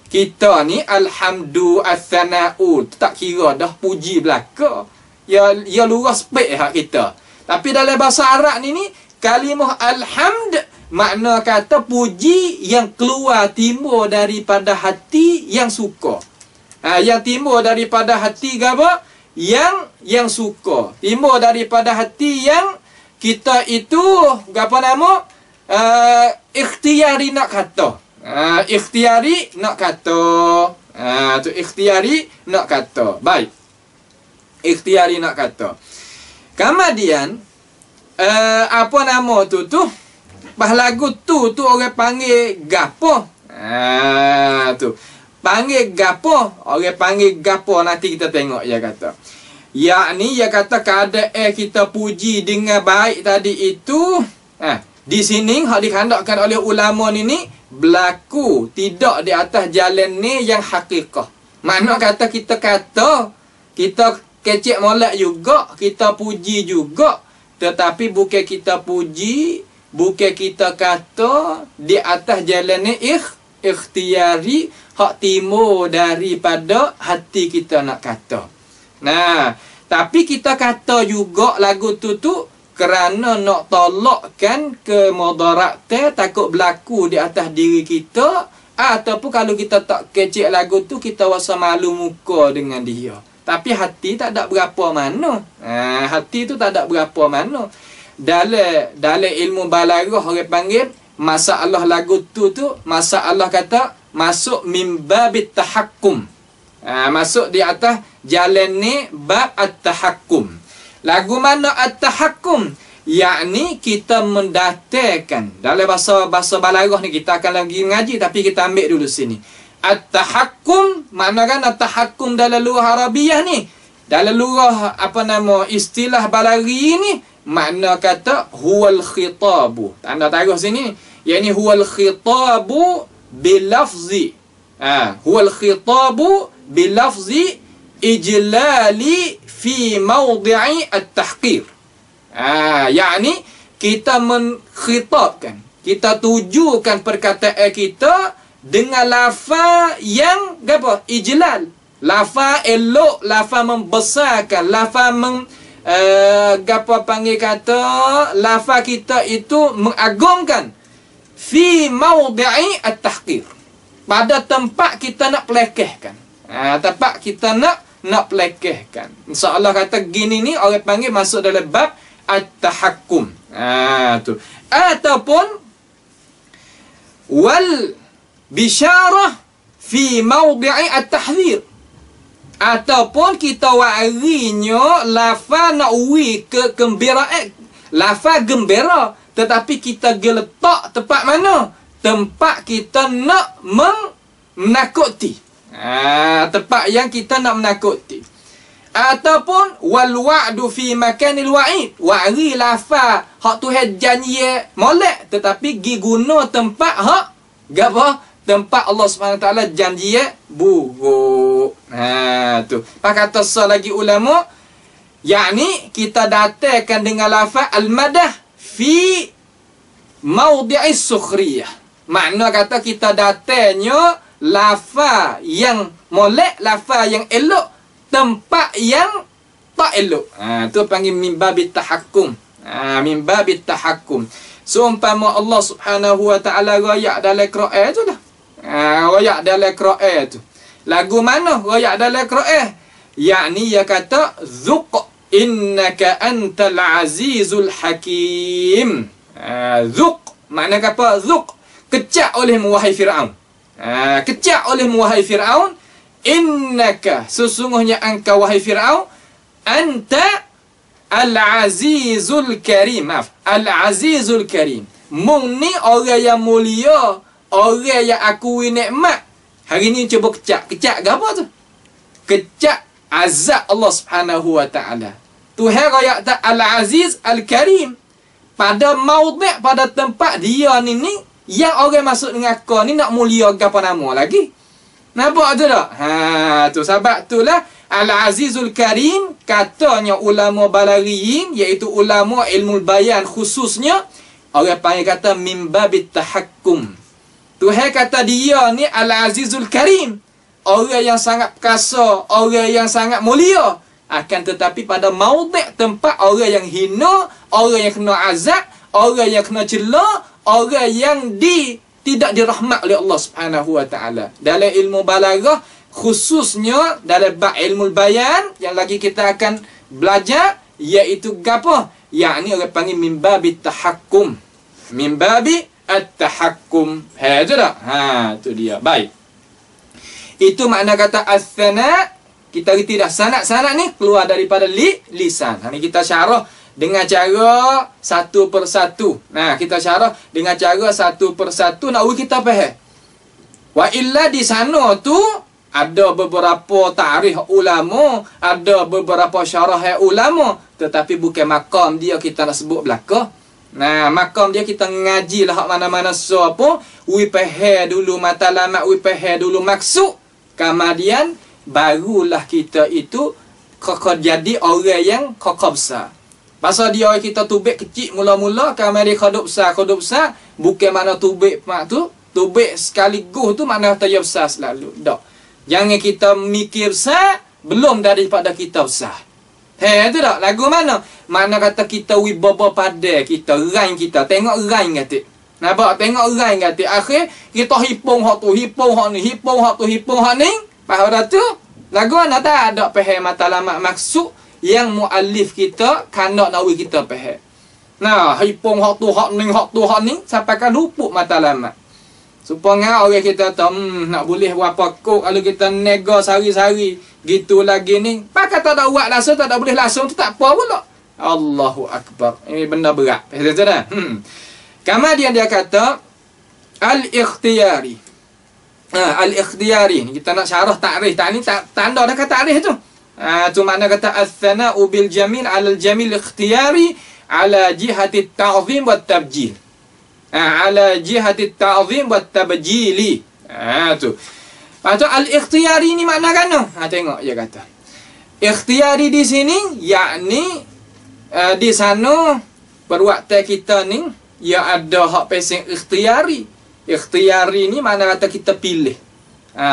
Kita ni alhamdu as-sana'u tak kira dah puji belaka. Ya lurus spek hak kita. Tapi dalam bahasa Arab ni kalimah alhamd makna kata puji yang keluar timbul daripada hati yang suka. Yang timbul daripada hati apa? Yang suka. Timbul daripada hati yang kita itu apa nama? Ikhtiari nak kata. Ikhtiari nak kata. Tu ikhtiari nak kata. Baik. Ikhtiari nak kata. Kemudian apa nama tu? Bah lagu tu orang panggil gapo. Tu. Panggil gapo, orang panggil gapo nanti kita tengok dia kata. Yakni dia kata keadaan kita puji dengan baik tadi itu di sini hak dikandakkan oleh ulama ni berlaku tidak di atas jalan ni yang hakikah. Makna kata kita kecek molek juga, kita puji juga, tetapi bukan kita puji, bukan kita kata di atas jalan ni ikhtiari hak timur daripada hati kita nak kata. Nah, tapi kita kata juga lagu tu kerana nak tolakkan kemudaratan takut berlaku di atas diri kita, ataupun kalau kita tak kecek lagu tu kita rasa malu muka dengan dia. Tapi hati tak ada berapa mana. Hati tu tak ada berapa mana. Dalam ilmu balaghah orang panggil masalah lagu tu masalah kata masuk mimbabit tahakkum. Masuk di atas jalan ni bab at-tahakkum. Lagu mana at-tahakkum? Yakni kita mendatangkan. Dalam bahasa balaghah ni kita akan lagi mengaji, tapi kita ambil dulu sini. At-tahakkum makna kan at-tahakkum dalam lughah Arabiah ni. Dalam lughah apa nama istilah balaghi ni makna kata huwal khitabu. Tanda taruh sini. Yani huwal khitabu bilafzi. Huwal khitabu bilafzi ijlali fi mawdi'i at-tahqir. Yani kita mengkhitabkan, kita tujukan perkataan kita dengan lafaz yang apa? Ijlal. Lafaz elok, lafaz membesarkan, lafaz apa panggil kata, lafaz kita itu mengagungkan fi mawdi'i at-tahqir. Pada tempat kita nak pelekehkan. Tempat kita nak pelekehkan. InsyaAllah kata gini ni orang panggil masuk dalam bab at-tahakkum. Tu. Ataupun wal bisyarah fi mawdi'i at-tahdhir. Ataupun kita warinya lafaz nak uwi ke gembiraan. Lafaz gembira, tetapi kita geletak tempat mana? Tempat kita nak menakuti. Tempat yang kita nak menakuti. Ataupun wal wa'du fi makanil wa'id. Wa'ri lafaz hak Tuhan janji molek, tetapi gi guna tempat hak gapo? Tempat Allah SWT janji buruk. Tu. Pak kata lagi ulama, yakni kita datangkan dengan lafaz al-madah fi mawdi'is sukhriyah. Makna kata kita datangnya lafaz yang molek, lafaz yang elok, tempat yang tak elok. Tu panggil mimbabit tahakkum. Mimbabit tahakkum. Seumpama Allah Subhanahu wa taala royak dalam Quran tu dah. Royak dalam Quran tu. Lagu mana royak dalam Quran? Yakni dia kata zuq innaka antal azizul hakim. Zuq makna apa? Zuq kecak olehmu wahai Firaun. Kecak olehmu wahai Firaun, innaka sesungguhnya engkau wahai Firaun anta al-azizul karim. Maaf, al-azizul karim. Mung ni orang yang mulia, orang yang akui nikmat. Hari ni cuba kecak. Kecak ke apa tu? Kecak azab Allah Subhanahu wa taala. Tuhan royak tak al-aziz al-karim. Pada maudhi', pada tempat dia ni yang orang masuk dengan kau ni nak mulia apa nama lagi? Nampak tu tak? Tu sebab itulah Al-Azizul Karim katanya ulama balaghiyin, iaitu ulama ilmu bayan khususnya, orang panggil kata mimbabit tahakkum. Tuhan kata dia ni Al-Azizul Karim, orang yang sangat perkasa, orang yang sangat mulia. Akan tetapi pada maudhi' tempat orang yang hina, orang yang kena azab, orang yang kena cela, orang yang tidak dirahmat oleh Allah Subhanahu wa taala. Dalam ilmu balaghah khususnya dalam bab ilmu bayan yang lagi kita akan belajar, iaitu gapo? Yakni orang panggil mimbabi tahakkum. Mimbabi at-tahakkum. Tu dah. Tu dia. Baik. Itu makna kata as-sana. Kita reti dah sanad-sanad ni keluar daripada lisan. Ni kita syarah dengan cara satu persatu. Kita syarah dengan cara satu persatu nak kita faham. Wa illa di sana tu ada beberapa tarikh ulama, ada beberapa syarah ulama, tetapi bukan makam dia kita nak sebut belaka. Makam dia kita ngaji lah hak mana-mana siapa, wi faham dulu matlamat, wi faham dulu maksud. Kemudian barulah kita itu kokok jadi orang yang kokok besar. Pasal dia kita tubik kecil mula-mula, kemudian kodok besar, bukan mana tubik mak tu, tubik sekaligus tu makna kata dia besar selalu. Tak. Jangan kita mikir besar, belum daripada kita besar. Tu tak? Lagu mana? Mana kata kita wibawa pada kita, rain kita. Tengok rain kata. Nampak? Tengok rain kata. Akhir, kita hipung hak tu, hipung hak ni, hipung hak tu, hipung hak ni. Pada tu, lagu mana tak ada faham matlamat maksud yang muallif kita kanak nak kita faham. Hipung hak tu, hak ni, sampai kan luput matlamat. Supaya orang kita tahu nak boleh berapa kok kalau kita nega sehari-hari gitu lagi ni. Pakai tak ada buat langsung, tak ada boleh langsung tu tak apa pula. Allahu Akbar. Ini benda berat. Betul tak? Kemudian dia kata al-ikhtiyari. Al-ikhtiyari ni kita nak syarah takrif. Tak ni tanda dah kata takrif tu. Tu makna kata as-sana'u bil jamil 'ala al-jamil ikhtiyari 'ala jihati at-ta'zim wa at-tabjil. Ala jihati ta'zim wa tabjili. Tu. Lepas tu al-ikhtiyari ni makna kan? Tengok dia kata. Ikhtiyari di sini yakni di sana perwaktan kita ni ya ada hak pesing ikhtiyari. Ikhtiyari ni makna kata kita pilih.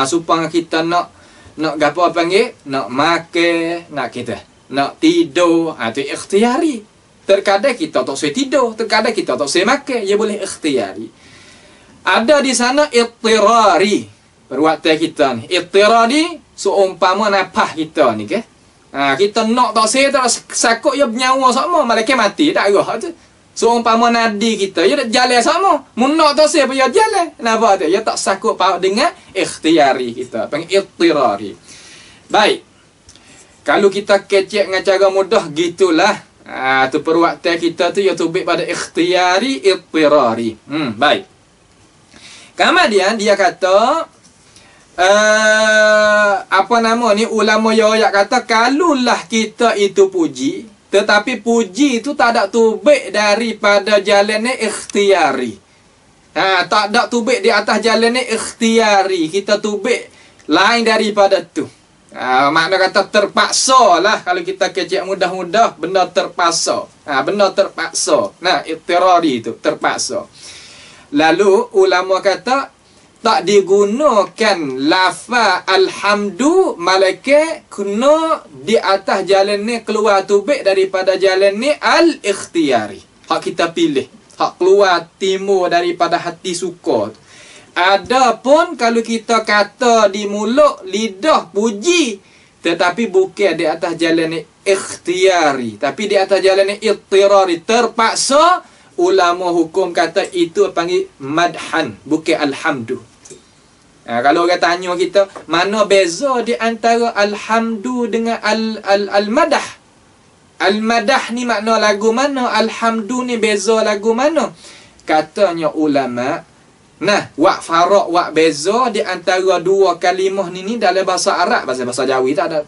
Supaya kita nak gapo panggil? Nak makan, nak tidur, tu ikhtiyari. Terkadang kita tak boleh tidur, terkadang kita tak boleh makan, ia boleh ikhtiyari. Ada di sana ittirari, perwaktan kita ni. Ittirari seumpama nafas kita ni ke. Kita nak tak boleh tak sakut ia bernyawa sama, malaikat mati tak arah tu. Seumpama nadi kita, ia dak jalan sama. Mun nak tak boleh dia jalan. Kenapa tu? Ia tak sakut dengan ikhtiyari kita, panggil ittirari. Baik. Kalau kita kecek dengan cara mudah gitulah. Tu perwaktan kita tu iaitu pada ikhtiyari ittirari. Baik. Kemudian dia kata apa nama ni, ulama yang kata kalulah kita itu puji, tetapi puji itu tak ada tubik daripada jalannya ikhtiyari. Tak ada tubik di atas jalannya ikhtiyari, kita tubik lain daripada tu. Makna kata terpaksa lah. Kalau kita kecek mudah-mudah, benda terpaksa. Benda terpaksa. Ittirari itu, terpaksa. Lalu ulama kata tak digunakan lafaz alhamdu, malaikat kena di atas jalan ni keluar tubik daripada jalan ni al-ikhtiyari. Hak kita pilih. Hak keluar timur daripada hati suka tu. Adapun kalau kita kata di mulut lidah puji, tetapi bukan di atas jalan ikhtiyari, tapi di atas jalan ittirari, terpaksa, ulama hukum kata itu panggil madhan, bukan alhamdu. Kalau orang tanya kita mana beza di antara alhamdu dengan al-madah, al-madah ni makna lagu mana, alhamdu ni beza lagu mana? Katanya ulama, wak farak, wak beza di antara dua kalimah ni dalam bahasa Arab, bahasa Jawi tak ada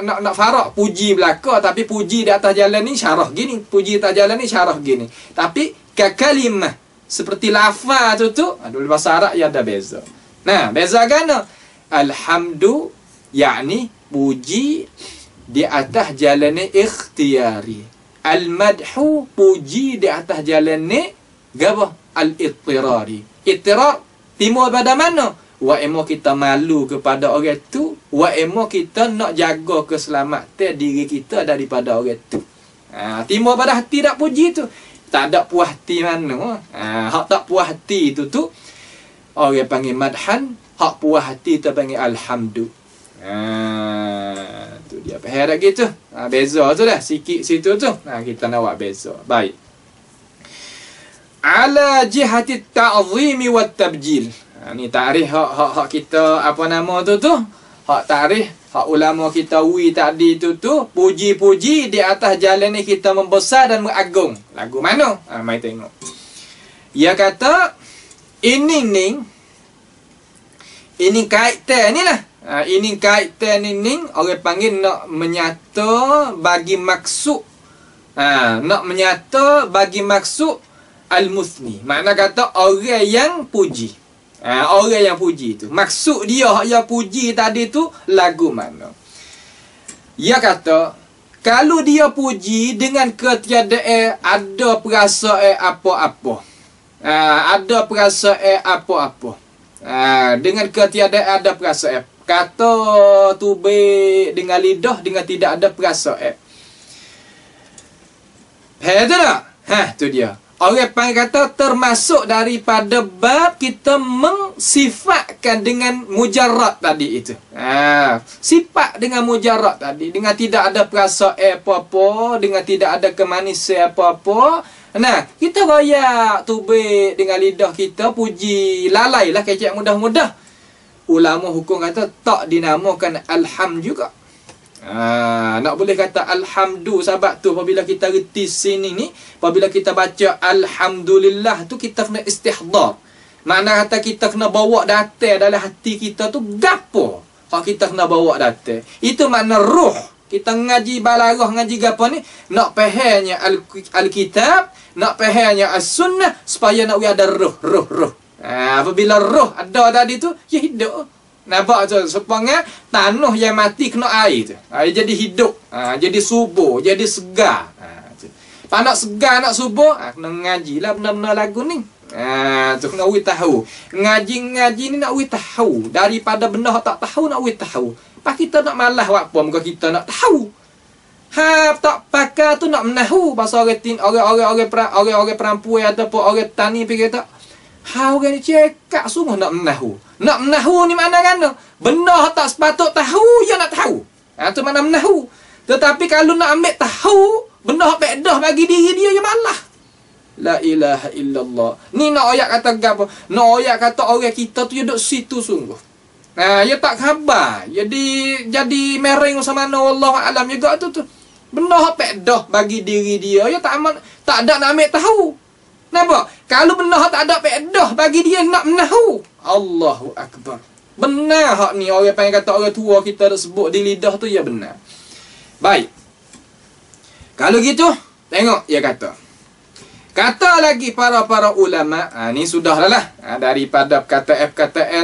nak farak. Puji belaka, tapi puji di atas jalan ni syarah gini, puji di atas jalan ni syarah gini. Tapi kalimah seperti lafaz tu dalam bahasa Arab ia ada beza. Nah, beza gana. Alhamdu yakni puji di atas jalan ikhtiyari. Al-madhu puji di atas jalan gabah al-ittirari. Ittirar timur pada mana? Wa emo kita malu kepada orang tu, wa emo kita nak jaga keselamatan diri kita daripada orang tu. Timur pada hati tak puji tu. Tak ada puas hati mana. Hak tak puas hati tu orang panggil madhan, hak puas hati tu panggil alhamdu. Tu dia faham tak gitu. Beza tu dah sikit situ tu. Kita nak buat beza. Baik. Ala jihati ta'zimi wa tabjil. Ni tarikh hak kita apa nama tu. Hak tarikh hak ulama kita tadi tu puji-puji di atas jalan ni kita membesar dan mengagung. Lagu mana? Mai tengok. Ia kata ini kaitan ni lah. Ini kaitan ni orang panggil nak menyata bagi maksud. Nak menyata bagi maksud al-musni. Makna kata orang yang puji. Orang yang puji tu. Maksud dia yang puji tadi tu lagu mana? Ia kata kalau dia puji dengan ketiadaan ada perasaan apa-apa. Ada perasaan apa-apa. Dengan ketiadaan ada perasaan. Kata tubik dengan lidah dengan tidak ada perasaan. Tu tak? Tu dia. Orang panggil kata termasuk daripada bab kita mensifatkan dengan mujarrad tadi itu. Sifat dengan mujarrad tadi. Dengan tidak ada perasaan apa-apa. Dengan tidak ada kemanisan apa-apa. Nah, kita royak tubik dengan lidah kita. Puji lalai lah kecek mudah-mudah. Ulama hukum kata tak dinamakan alham juga. Nak boleh kata alhamdu sebab tu apabila kita reti sini ni, apabila kita baca alhamdulillah tu kita kena istihdar. Makna kata kita kena bawa datang dalam hati kita tu gapo hak kita kena bawa datang. Itu makna ruh. Kita ngaji balarah ngaji gapo ni nak fahamnya al-kitab, nak fahamnya as-sunnah supaya nak ada ruh. Apabila roh ada tadi tu ya hidup. Nampak tu supaya tanah yang mati kena air tu. Air jadi hidup. Jadi subur, jadi segar. Pak nak segar nak subur, kena ngajilah benda-benda lagu ni. Tu kena we tahu. Ngaji ni nak we tahu. Daripada benda tak tahu nak we tahu. Pak kita nak malas buat apa muka kita nak tahu. Tak pakai tu nak menahu bahasa orang perempuan ataupun orang tani pergi tak. Orang ni cekak sungguh nak menahu. Nak menahu ni mana kan? Benda tak sepatut tahu, ya nak tahu. Tu mana menahu. Tetapi kalau nak ambil tahu, benda pedah bagi diri dia, ya malah. La ilaha illallah. Ni nak ayat kata apa? Nak ayat kata orang kita tu ya duduk situ sungguh. Ya tak khabar. Jadi mereng sama mana Allah alam juga tu. Benda pedah bagi diri dia, ya tak ada nak ambil tahu. Nampak? Kalau benar tak ada faedah bagi dia nak menahu. Allahu Akbar. Benar hak ni orang panggil kata orang tua kita dah sebut di lidah tu ya benar. Baik. Kalau gitu, tengok dia kata. Kata lagi para ulama, ni sudah lah. Daripada kata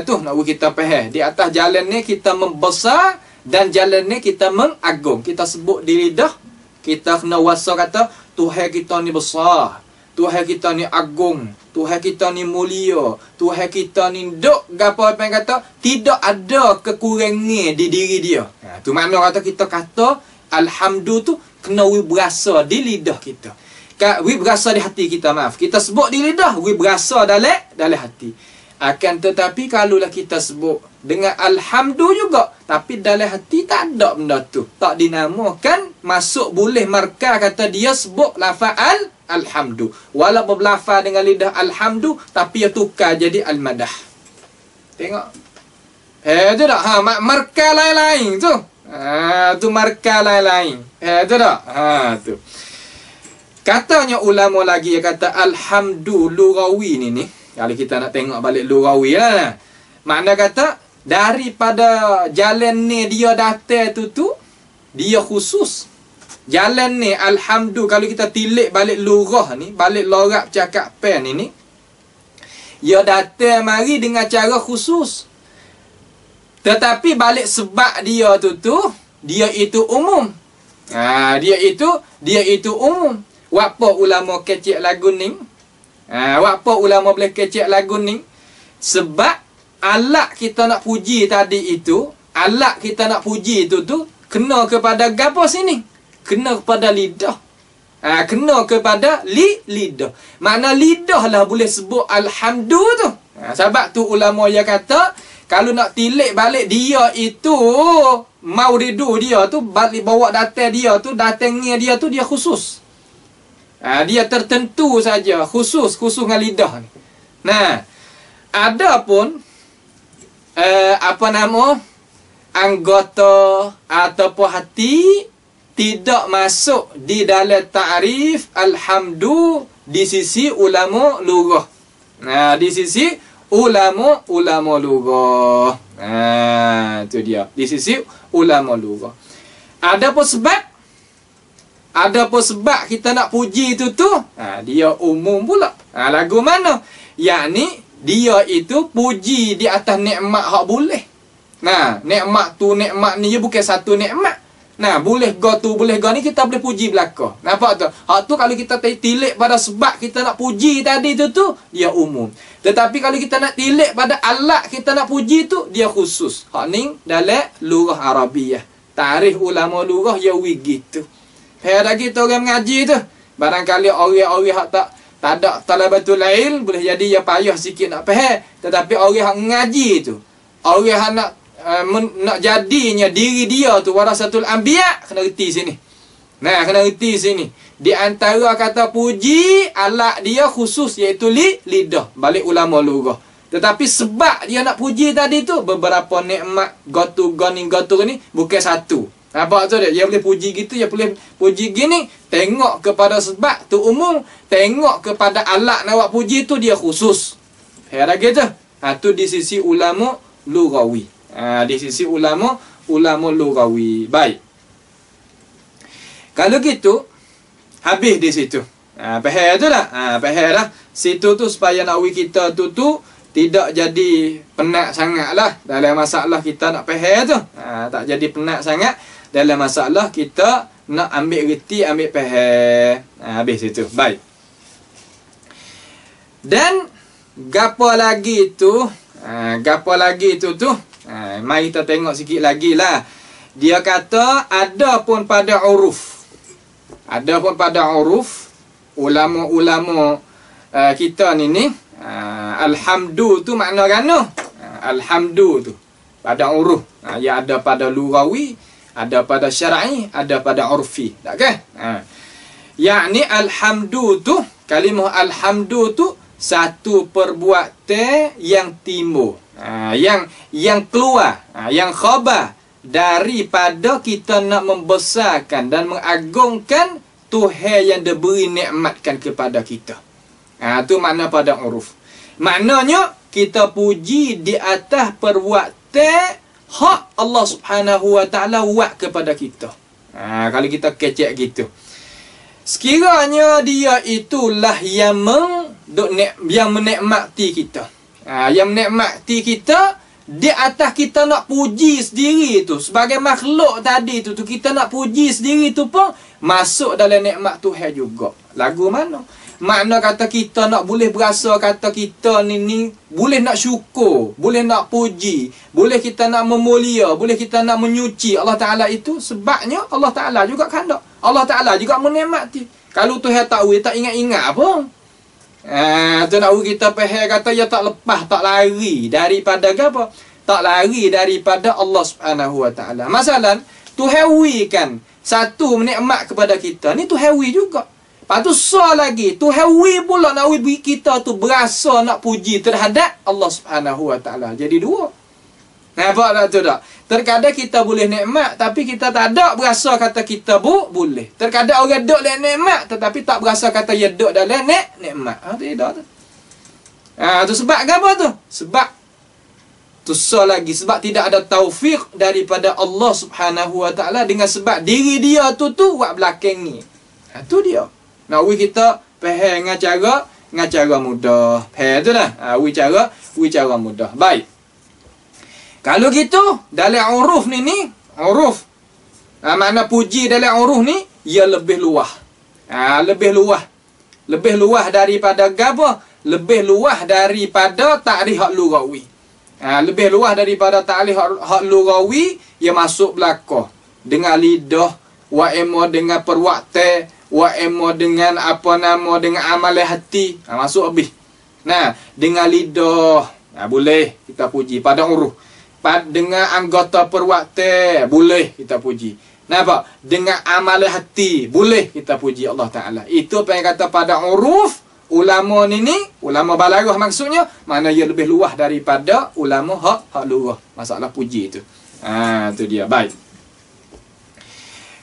tu nak kita faham. Di atas jalan ni kita membesar dan jalan ni kita mengagung. Kita sebut di lidah, kita kena wasa kata Tuhan kita ni besar. Tuhan kita ni agung, Tuhan kita ni mulia, Tuhan kita ni duk gapo apa yang kata tidak ada kekurangan di diri dia. Tu makna kata kita kata alhamdu tu kena we berasa di lidah kita. We berasa di hati kita, maaf. Kita sebut di lidah, we berasa dalam hati. Akan tetapi kalaulah kita sebut dengan alhamdu juga, tapi dalam hati tak ada benda tu. Tak dinamakan masuk boleh markah kata dia sebut lafaz alhamdu. Walaupun berlafaz dengan lidah alhamdu, tapi ia tukar jadi al-madah. Tengok. Tu tak? Markah lain-lain tu. Tu markah lain-lain. Tu tak? Tu. Katanya ulama lagi, yang kata alhamdu lughawi ni. Kalau kita nak tengok balik lughawi lah. Makna kata daripada jalan ni dia datang tu dia khusus. Jalan ni alhamdu kalau kita tilik balik lurah ni, balik lorak cakap pen ini, dia datang mari dengan cara khusus. Tetapi balik sebab dia tu dia itu umum. Dia itu umum. Apa ulama kecek lagu ni? Apa ulama boleh kecek lagu ni? Sebab alat kita nak puji tadi itu, alat kita nak puji itu kena kepada gapo sini? Kena kepada lidah. Kena kepada lidah. Makna lidah lah boleh sebut alhamdulillah tu. Sebab tu ulama yang kata kalau nak tilik balik dia itu mauridu dia tu balik bawa datang dia tu, datangnya dia tu dia khusus. Dia tertentu saja, khusus dengan lidah ni. Nah, adapun anggota ataupun hati tidak masuk di dalam ta'rif alhamdu di sisi ulama lughah. Di sisi ulama lughah. Itu dia. Di sisi ulama lughah. Ada apa sebab kita nak puji itu dia umum pula. Lagu mana? Yakni dia itu puji di atas nikmat hak boleh. Nikmat ni bukan satu nikmat. Boleh go tu, boleh go ni kita boleh puji belaka. Nampak tu? Hak tu kalau kita tilik pada sebab kita nak puji tadi tu dia umum. Tetapi kalau kita nak tilik pada alat kita nak puji tu dia khusus. Hak ni dalam lughah Arabiah. Tarikh ulama lughah ya gitu. Pada kita orang mengaji tu, barangkali orang-orang hak tak ada talabatul ilm boleh jadi dia payah sikit nak faham. Tetapi orang hak mengaji tu, orang hak nak jadinya diri dia tu warasatul anbiya, kena reti sini. Kena reti sini. Di antara kata puji, alat dia khusus iaitu lidah. Balik ulama lughah. Tetapi sebab dia nak puji tadi tu, beberapa nikmat gotu ni bukan satu. Nampak tu dia boleh puji gitu, dia boleh puji gini. Tengok kepada sebab tu umum, tengok kepada alat nak buat puji tu dia khusus. Ada gitu. Tu di sisi ulama lughawi. Di sisi ulama lughawi. Baik. Kalau gitu habis di situ. Faham tu dah? Faham dah. Situ tu supaya nakwi kita tu tidak jadi penat sangatlah dalam masalah kita nak faham tu. Tak jadi penat sangat dalam masalah kita nak ambil reti, ambil faham. Habis situ. Baik. Dan gapo lagi tu? Mari kita tengok sikit lagi lah. Dia kata ada pun pada uruf. Ulama-ulama kita ni alhamdu tu makna gano? Alhamdu tu pada uruf. Ya ada pada lughawi, ada pada syar'i, ada pada urfi. Tak ke? Yakni alhamdu tu, kalimah alhamdu tu satu perbuatan yang timbul, yang keluar, yang khabar daripada kita nak membesarkan dan mengagungkan Tuhan yang diberi nikmatkan kepada kita. Tu makna pada uruf. Maknanya kita puji di atas perbuatan hak Allah Subhanahu wa taala buat kepada kita. Kalau kita kecek gitu. Sekiranya dia itulah yang menikmati kita. Yang menikmati kita di atas kita nak puji sendiri tu. Sebagai makhluk tadi tu kita nak puji sendiri tu pun masuk dalam nikmat Tuhan juga. Lagu mana? Makna kata kita nak boleh berasa kata kita ni boleh nak syukur, boleh nak puji, boleh kita nak memulia, boleh kita nak menyuci Allah Ta'ala itu sebabnya Allah Ta'ala juga kandak. Allah Ta'ala juga menikmati. Kalau Tuhan tahu, tak ingat-ingat apa. Tu nak kita faham kata dia tak lepas, tak lari daripada apa? Tak lari daripada Allah Subhanahu wa taala. Masalah Tuhan kan satu menikmat kepada kita. Ni Tuhan juga. Lepas tu lagi Tuhan pula nak kita tu berasa nak puji terhadap Allah Subhanahu wa taala. Jadi dua. Nampak tak tu tak? Terkadang kita boleh nikmat tapi kita tak ada berasa kata kita boleh. Terkadang orang duduk dalam nikmat tetapi tak berasa kata dia duduk dalam nikmat. Tidak tu. Tu sebab apa tu? Sebab tu lagi sebab tidak ada taufik daripada Allah Subhanahu wa taala dengan sebab diri dia tu buat belakang ni. Tu dia. Nak kita faham dengan cara mudah. Faham tu dah? Cara mudah. Baik. Kalau gitu, dalam uruf ni, uruf. Makna puji dalam uruf ni, ia lebih luah. Lebih luah. Lebih luah daripada apa? Lebih luah daripada ta'rif hak lughawi. Lebih luah daripada ta'rif hak lughawi, ia masuk belakang. Dengan lidah, wa emo dengan perwakte, wa emo dengan apa nama, dengan amal hati. Masuk habis. Nah, dengan lidah, boleh kita puji pada uruf. Dengan anggota perwakte, boleh kita puji. Nampak? Dengan amal hati, boleh kita puji Allah Ta'ala. Itu apa yang kata pada uruf. Ulama ni, ulama balarah maksudnya, mana ia lebih luah daripada ulama hak lughah. Masalah puji itu. Tu dia. Baik.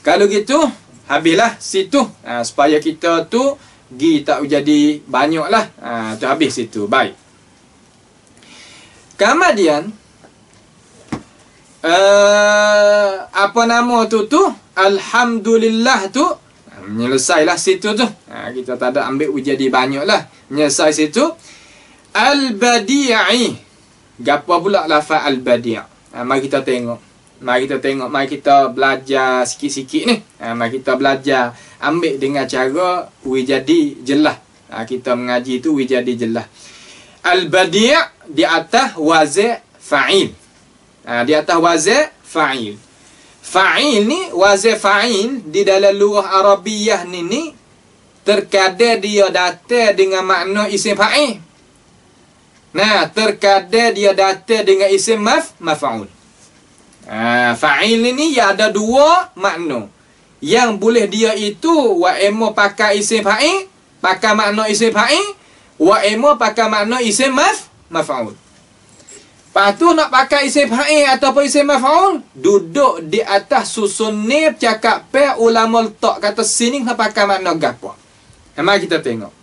Kalau gitu, habislah situ. Supaya kita tu tak jadi banyak lah. Tu habis situ. Baik. Kemudian, apa nama tu? Alhamdulillah tu. Menyelesailah situ tu. Kita tak ada ambil jadi banyak lah. Menyelesai situ. Al-Badi'i. Gapa pula lafaz Al-Badi'? Mari kita tengok. Mari kita belajar sikit-sikit ni. Mari kita belajar. Ambil dengan cara jadi jelas. Kita mengaji tu jadi jelas. Al-Badi' di atas wazan fa'il. Di atas wazan fa'il. Fa'il ni, wazan fa'il di dalam lughah Arabiyah ni terkadang dia datang dengan makna isim fa'il. Nah, terkadang dia datang dengan isim maf'ul. Fa'il ni ada dua makna. Yang boleh dia itu wa emo pakai isim fa'il, pakai makna isim fa'il, wa emo pakai makna isim maf'ul. Lepas tu nak pakai isim fa'il ataupun isim maf'ul, duduk di atas susun nib cakap pe ulama letak kata sini nak pakai makna gapo. Mari kita tengok.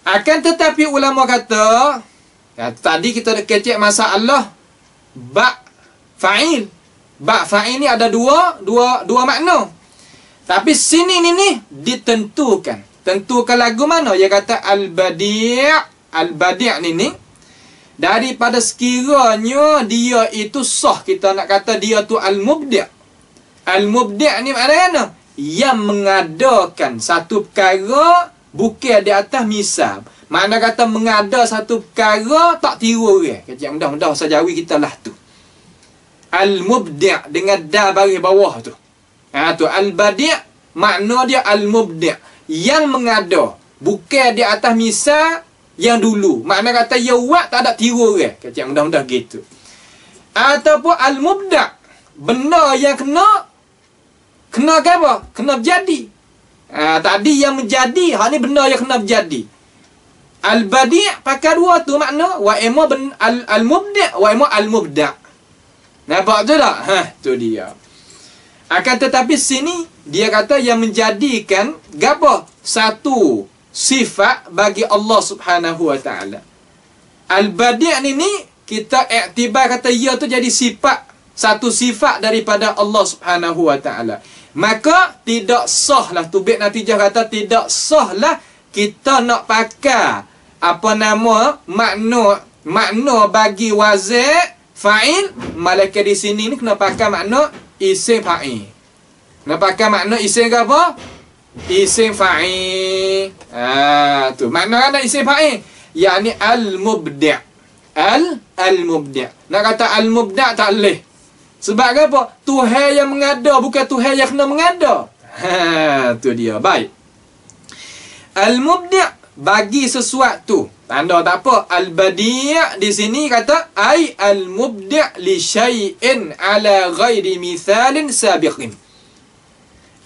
Akan tetapi ulama kata, tadi kita dah kecek masalah ba' fa'il. Ba' fa'il ni ada dua makna. Tapi sini ni ditentukan. Tentukan lagu mana? Dia kata al-badi'. Al-badi' ni daripada sekiranya dia itu sah, kita nak kata dia tu al-mubdi'. Al-mubdi' ni maknanya yang mengadakan satu perkara bukan di atas misal. Makna kata mengada satu perkara tak tiru orang. Kecik mudah-mudah bahasa Jawi kita lah tu. Al-mubdi' dengan da baris bawah tu. Tu al-badi' makna dia al-mubdi' yang mengada bukan di atas misal yang dulu. Makna kata ya buat tak ada tiru orang. Kecik mudah-mudah gitu. Ataupun al-mubda' benda yang kena ke apa? Kena berjadi. Tadi yang menjadi, hak ni benda yang kena berjadi. Al-badi' pakai dua tu makna wa ima al-mubdi' wa ima al-mubda'. Nampak tu tak? Tu dia. Akan tetapi sini dia kata yang menjadikan gapo? Satu sifat bagi Allah Subhanahu wa taala. Al-badi' ni kita iktibar kata ia tu jadi sifat, satu sifat daripada Allah Subhanahu wa taala. Maka tidak sahlah tu bait natijah kata tidak sahlah kita nak pakai apa nama makna bagi wazan fa'il, malaikat di sini ni kena pakai makna isim fa'il. Kena pakai makna isim ke apa? Isim fa'il. Tu makna ada isim fa'il, yakni al-mubdi'. Al-mubdi'. Nak kata al-mubdi' tak boleh. Sebab apa? Tuhan yang mengada, bukan Tuhan yang kena mengada. Tu dia. Baik. Al-mubdi' bagi sesuatu. Tanda tak apa. Al-badi' di sini kata ai al-mubdi' li syai'in ala ghairi mithalin sabiqin.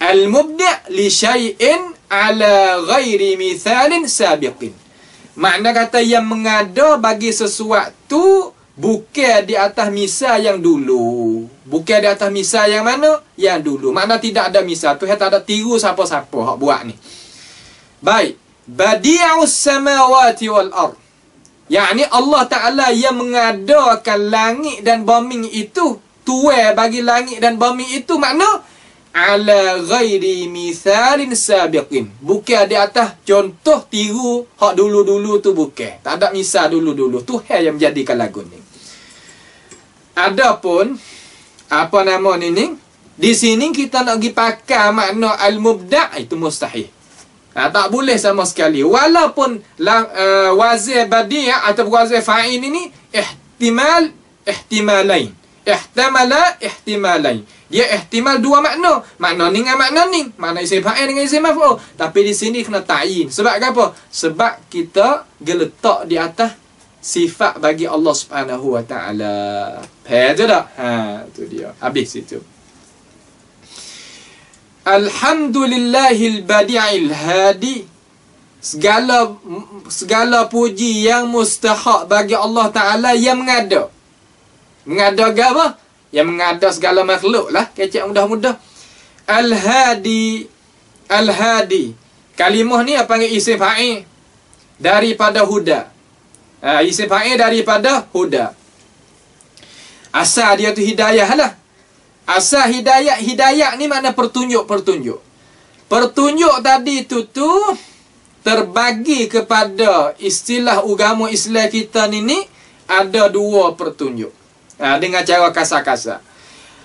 Al-mubdi' li syai'in ala ghairi mithalin sabiqin. Makna kata yang mengada bagi sesuatu bukan di atas misal yang dulu. Bukan di atas misal yang mana? Yang dulu. Makna tidak ada misal. Tuhan tak ada tiru siapa-siapa hak buat ni. Baik. Badi'us samawati wal ard. Yakni Allah Ta'ala yang mengadakan langit dan bumi itu. Tuai bagi langit dan bumi itu makna ala ghairi mithalin sabiqin. Bukan di atas contoh tiru hak dulu-dulu tu bukan. Tak ada misal dulu-dulu. Tuhan yang menjadikan lagu ni. Adapun apa nama ni? Di sini kita nak pergi pakai makna al-mubda' itu mustahil. Tak boleh sama sekali. Walaupun wazir badi' atau wazir fa'il ini ihtimalain. Ihtimalain. Dia ihtimal dua makna. Makna ni dengan makna ni. Makna isim fa'il dengan isim maf'ul. Tapi di sini kena ta'yin. Sebab apa? Sebab kita geletak di atas sifat bagi Allah Subhanahu wa taala. Faham tak? Tu dia. Habis itu. Alhamdulillahil badi'il hadi. Segala puji yang mustahak bagi Allah Taala yang mengada. Mengada apa? Yang mengada segala makhluk lah. Kecek mudah-mudah. Al-hadi. Al-hadi. Kalimah ni apa panggil isim fa'il daripada huda. Isim fa'il daripada huda. Asal dia tu hidayah lah. Asal hidayah. Hidayah ni makna pertunjuk-pertunjuk. Pertunjuk tadi tu terbagi kepada istilah agama Islam kita ni ada dua pertunjuk. Dengan cara kasar-kasar.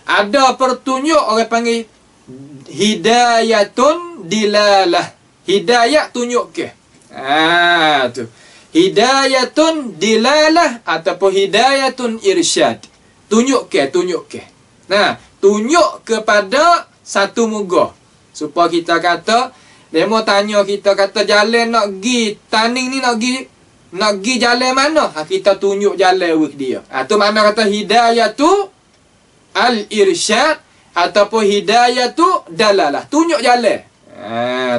Ada pertunjuk orang panggil hidayatun dilalah. Hidayah tunjuk ke. Tu. Hidayatun dilalah ataupun hidayatun irsyad. Tunjuk ke. Nah, tunjuk kepada satu muka. Supaya kita kata, dia mau tanya kita kata jalan nak pergi taning ni nak pergi jalan mana? Kita tunjuk jalan with dia. Tu makna kata hidayah tu al-irsyad ataupun hidayah tu dalalah. Tunjuk jalan.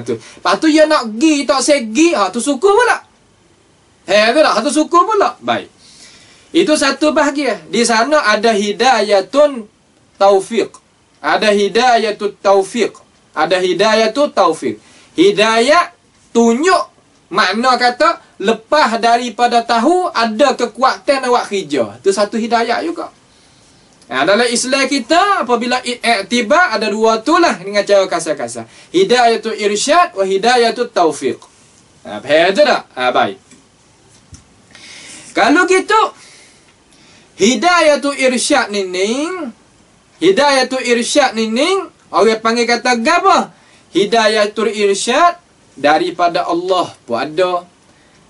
Tu. Lepas tu dia nak pergi tak segi, tu syukur pula. Tu tak? Tu syukur pula. Baik. Itu satu bahagian. Di sana ada hidayatun taufiq. Ada hidayatut taufiq. Ada hidayatut taufiq. Hidayah tunjuk makna kata lepas daripada tahu ada kekuatan awak kerja. Itu satu hidayah juga. Dalam Islam kita apabila i'tibar ada dua tu lah dengan cara kasar-kasar. Hidayatul irsyad wa hidayatul taufiq. Faham tak? Baik. Kalau gitu hidayatul irsyad ni orang panggil kata apa? Hidayatul irsyad daripada Allah pun ada,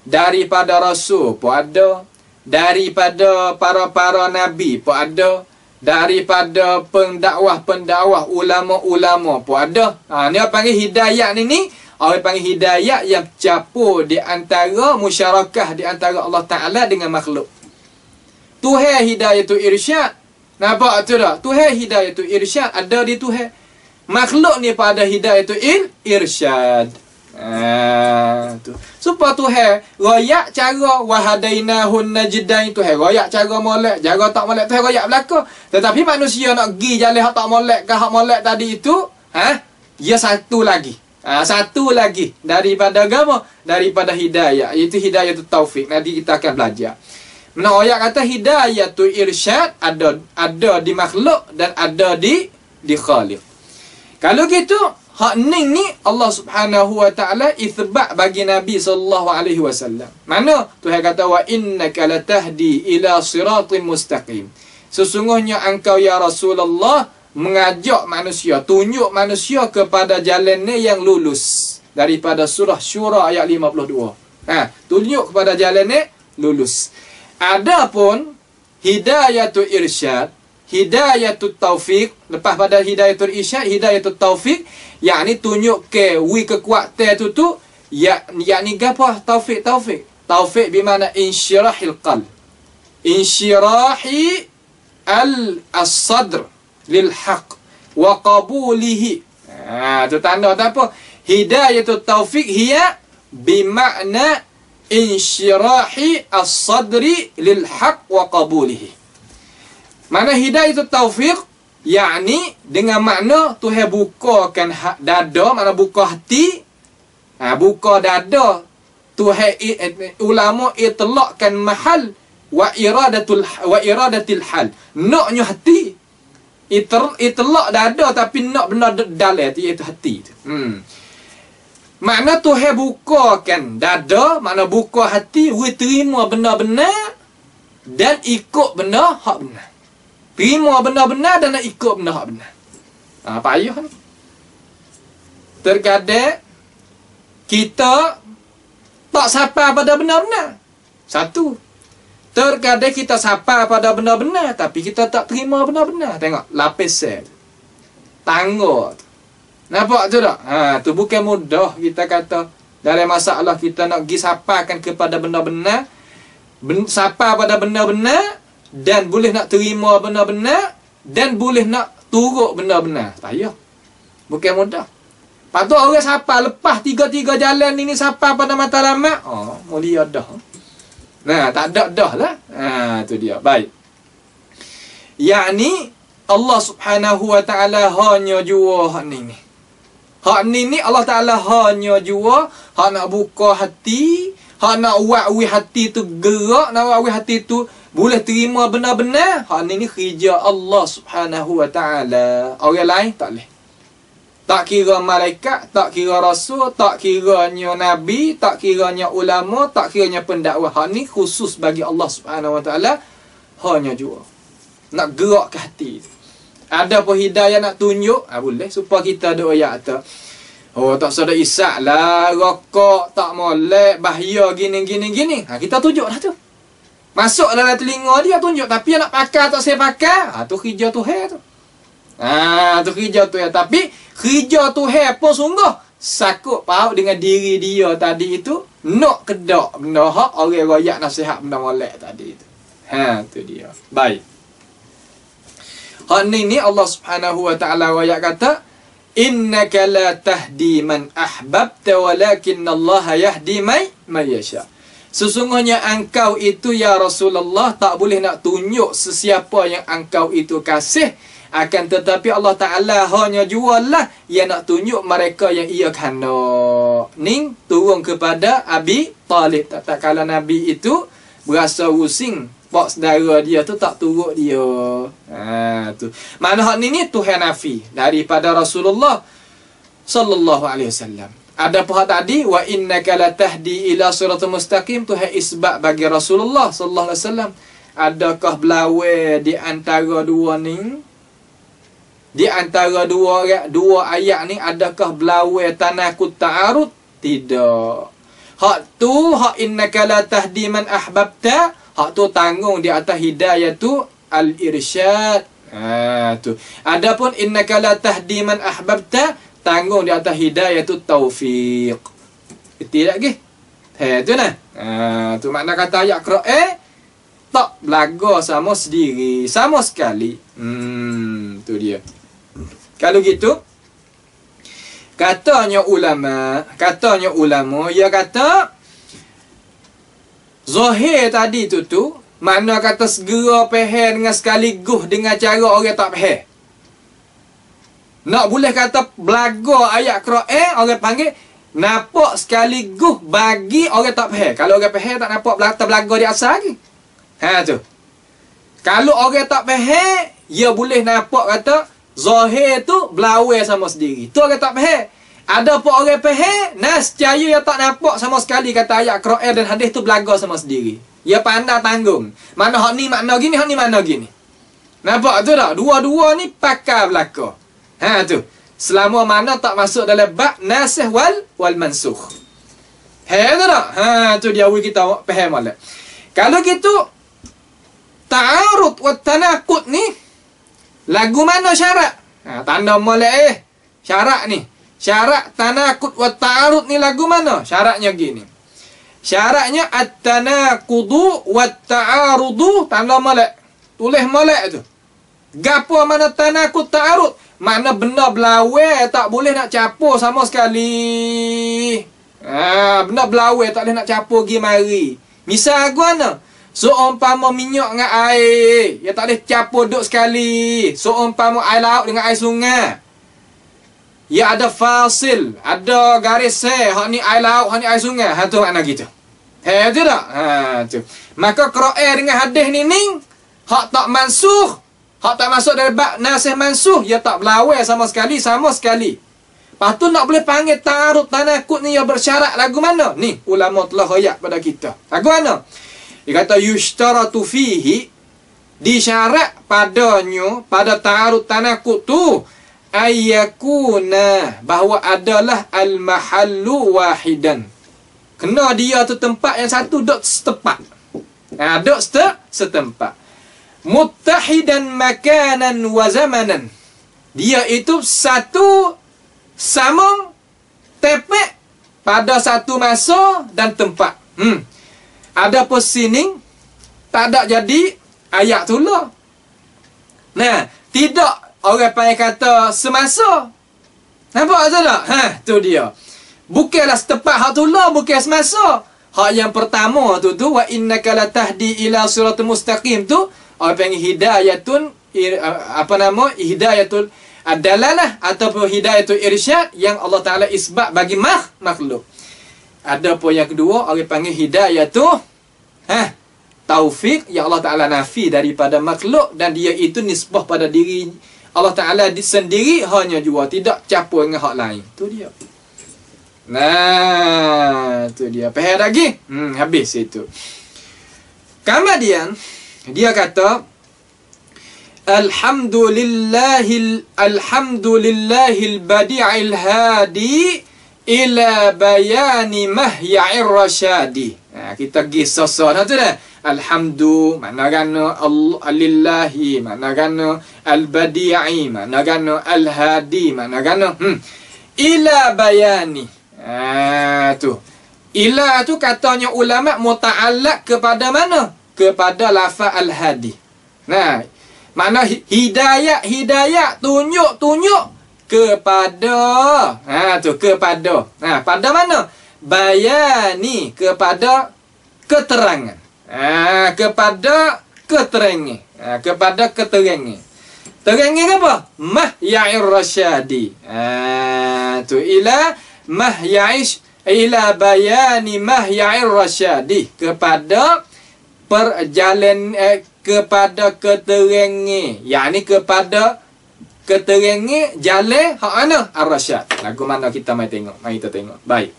daripada Rasul pun ada, daripada para nabi pun ada, daripada pendakwah ulama-ulama pun ada. Ni orang panggil hidayah ni orang panggil hidayah yang campur di antara musyarakah di antara Allah Taala dengan makhluk. Tuhan hidayatul irsyad. Nampak tu tak? Tuhan hidayatul irsyad ada di Tuhan. Makhluk ni pada hidayatul irsyad. Tu. Supaya Tuhan royak cara wahadainahun najdain. Tuhan royak cara molek, cara tak molek Tuhan royak belaka. Tetapi manusia nak pergi jalan hak tak molek ke hak molek tadi itu, dia satu lagi. Satu lagi daripada agama, daripada hidayah, iaitu hidayatul taufik. Nanti kita akan belajar. Ayat kata hidayatul irsyad ada di makhluk dan ada di khaliq. Kalau gitu, hak ni Allah Subhanahu wa taala itsbat bagi Nabi sallallahu alaihi wasallam. Mana Tuhan kata wa innaka latahdi ila siratin mustaqim. Sesungguhnya engkau ya Rasulullah mengajak manusia, tunjuk manusia kepada jalan yang lurus. Daripada surah Syura ayat 52. Tunjuk kepada jalan lurus. Adapun hidayatul irsyad, hidayatul taufiq, lepas pada hidayatul irsyad, hidayatul taufiq, yakni tunjuk ke kekuatan tu yakni apa? Taufiq. Taufiq bermakna insyirahil qalb. Insyirahi al-sadr lil haqq wa qabulihi. Tu tanda apa? Hidayatul taufiq hiya bermakna insyirahi as-sadri lil haqq wa qabulihi. Mana hidayatul taufiq yakni dengan makna Tuhan bukakan dada, makna buka hati. Buka dada. Tuhan ulama itlaqkan mahal wa iradatil hal. Naknya hati. Itlaq dada tapi nak benar dalam iaitu hati tu. Makna Tuhan bukakan dada, makna buka hati, we terima benar-benar dan ikut benar hak benar. Terima benar-benar dan nak ikut benda hak benar. Payah ni. Terkadang kita tak sampai pada benar-benar. Satu. Terkadang kita sampai pada benar-benar tapi kita tak terima benar-benar. Tengok, lapis sel. Tangga. Nampak tu tak? Tu bukan mudah kita kata dalam masalah kita nak pergi sampaikan kepada benar-benar, sampai pada benar-benar dan boleh nak terima benar-benar dan boleh nak turut benar-benar. Payah. Bukan mudah. Patut orang sampai lepas tiga-tiga jalan ini sampai pada matlamat. Mulia dah. Nah, tak ada dah lah. Tu dia. Baik. Yakni Allah Subhanahu wa taala hanya jua hak ni. Hak ni Allah Taala hanya jua hak nak buka hati, hak nak wawi hati tu gerak, nak wawi hati tu boleh terima benar-benar. Hak ni kerja Allah Subhanahu wa taala. Orang lain tak boleh. Tak kira malaikat, tak kira rasul, tak kiranya nabi, tak kiranya ulama, tak kiranya pendakwah. Hak ni khusus bagi Allah Subhanahu wa taala hanya jua. Nak gerak ke hati tu. Ada pun hidayah nak tunjuk, boleh supaya kita ada ayat tu. Tak sedar isak lah, rokok, tak molek, bahaya gini. Kita tunjuk dah tu. Masuk dalam telinga dia tunjuk, tapi nak pakai tak saya pakai, tu kerja Tuhan tu. Tu kerja Tuhan. Tapi kerja Tuhan pun sungguh sakut paut dengan diri dia tadi itu, nak kedak benda hak orang royak nasihat benda molek tadi itu. Tu dia. Baik. Hak ni Allah Subhanahu wa taala royak kata, innaka la tahdi man ahbabta walakinallaha yahdi man yasha. Sesungguhnya engkau itu ya Rasulullah tak boleh nak tunjuk sesiapa yang engkau itu kasih, akan tetapi Allah Taala hanya jualah yang nak tunjuk mereka yang ia kena. Ning turun kepada Abi Talib. Tak kala Nabi itu berasa rusing, pak saudara dia tu tak turut dia. Tu. Mana hak ni Tuhan nafi daripada Rasulullah sallallahu alaihi wasallam. Ada pihak tadi wa innaka latahdi ila siratal mustaqim, Tuhan isbat bagi Rasulullah sallallahu alaihi wasallam. Adakah belawai di antara dua ni? Di antara dua ayat ni adakah belawai tanakut ta'arud? Tidak. Hak tu hak innaka latahdi man ahbabta, hak tu tanggung di atas hidayah tu al-irsyad. Tu. Adapun innaka latahdi man ahbabta, tanggung di atas hidayah tu taufiq. Betul tak ke? Tu nah. Tu makna kata ayat Quran tak belaga sama sendiri, sama sekali. Tu dia. Kalau gitu, katanya ulama, dia kata zahir tadi tu makna kata segera faham dengan sekaligus dengan cara orang tak faham. Nak boleh kata belaga ayat Quran, orang panggil nampak sekaligus bagi orang tak faham. Kalau orang faham tak nampak belaga di asal lagi. Tu. Kalau orang tak faham, dia boleh nampak kata zahir tu belawai sama sendiri. Tu orang tak faham. Ada pun orang faham, nescaya yang tak nampak sama sekali kata ayat Quran dan hadis tu belaga sama sendiri. Dia pandang tanggung. Mana hak ni makna gini, hak ni makna gini. Nampak tu tak? Dua-dua ni pakar belaka. Tu. Selama mana tak masuk dalam bab nasikh wal mansukh. Tu tak? Tu dia kita faham molek. Kalau gitu ta'arud wa tanaqud ni lagu mana syarat? Tanda molek syarat ni. Syarat tanaqud wa ta'arud ni lagu mana? Syaratnya gini. Syaratnya at-tanaqudu wa ta'arudu, tanda molek. Tulis molek tu. Gapo mana tanaqud ta'arud? Mana benda belawai tak boleh nak campur sama sekali. Benda belawai tak boleh nak campur pergi mari. Misal guna seumpama minyak dengan air, dia tak boleh campur duk sekali. Seumpama air laut dengan air sungai, ya ada fasil, ada garis hak ni air laut, hak ni air sungai. Tu makna gitu. Tu tak? Tu. Maka Quran dengan hadis ni hak tak mansuh, hak tak masuk dari bab nasikh mansuh, dia tak belawai sama sekali, sama sekali. Lepas tu nak boleh panggil ta'arud tanaqud ni yang bersyarat lagu mana? Ni ulama telah royak pada kita. Lagu mana? Dia kata yushtaratu fihi disyarat padanya pada ta'arud tanakut tu ayyakuna, bahawa adalah al-mahallu wahidan. Kena dia tu tempat yang satu dok setempat. Dok setempat. Muttahidan makanan wa zamanan. Dia itu satu sama tepek pada satu masa dan tempat. Ada positioning, tak ada jadi ayat tu lah. Nah, tidak orang panggil kata semasa. Nampak tak? Tu dia. Bukanlah setepat hak tu lah, bukan semasa. Hak yang pertama tu wa innaka latahdi ila siratal mustaqim tu orang panggil hidayatun hidayatul adalah ataupun hidayatul irsyad yang Allah Taala isbat bagi makhluk. Ada pun yang kedua orang panggil hidayatul taufik yang Allah Taala nafi daripada makhluk, dan dia itu nisbah pada diri Allah Taala sendiri hanya jua, tidak campur dengan hak lain. Tu dia. Nah, tu dia. Faham lagi? Habis itu. Kemudian dia kata Alhamdulillahil badi'il hadi ila bayani mahya'ir rasyadi. Kita pergi sosok tu dah. Alhamdu makna gana lillahi, makna gana al-badi'i, makna gana al-hadi, makna gana ila bayani. Tu. Ila tu katanya ulama muta'allaq kepada mana? Kepada lafaz al-hadi. Nah, makna hidayah tunjuk kepada kepada pada mana? Bayani kepada keterangan. Kepada keterangan. Kepada keterangan. Terangan apa? Mahya'ir rasyadi. Tu ila bayani mahya'ir rasyadi, kepada kepada keterangan, yakni kepada keterangan jalan hak mana? Ar-rasyad. Lagu mana kita mai tengok? Mari kita tengok. Baik.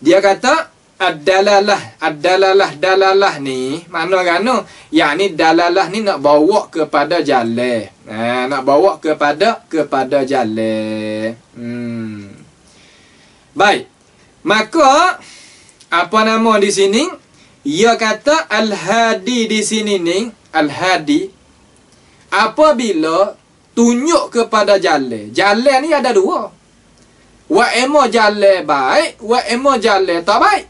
Dia kata dalalah ni makna gano? Yakni dalalah ni nak bawa kepada jalan. Nak bawa kepada jalan. Baik. Maka apa nama di sini? Ia kata al-hadi di sini ni, al-hadi apabila tunjuk kepada jalan. Jalan ni ada dua. Wa emo jalan baik, wa emo jalan tak baik.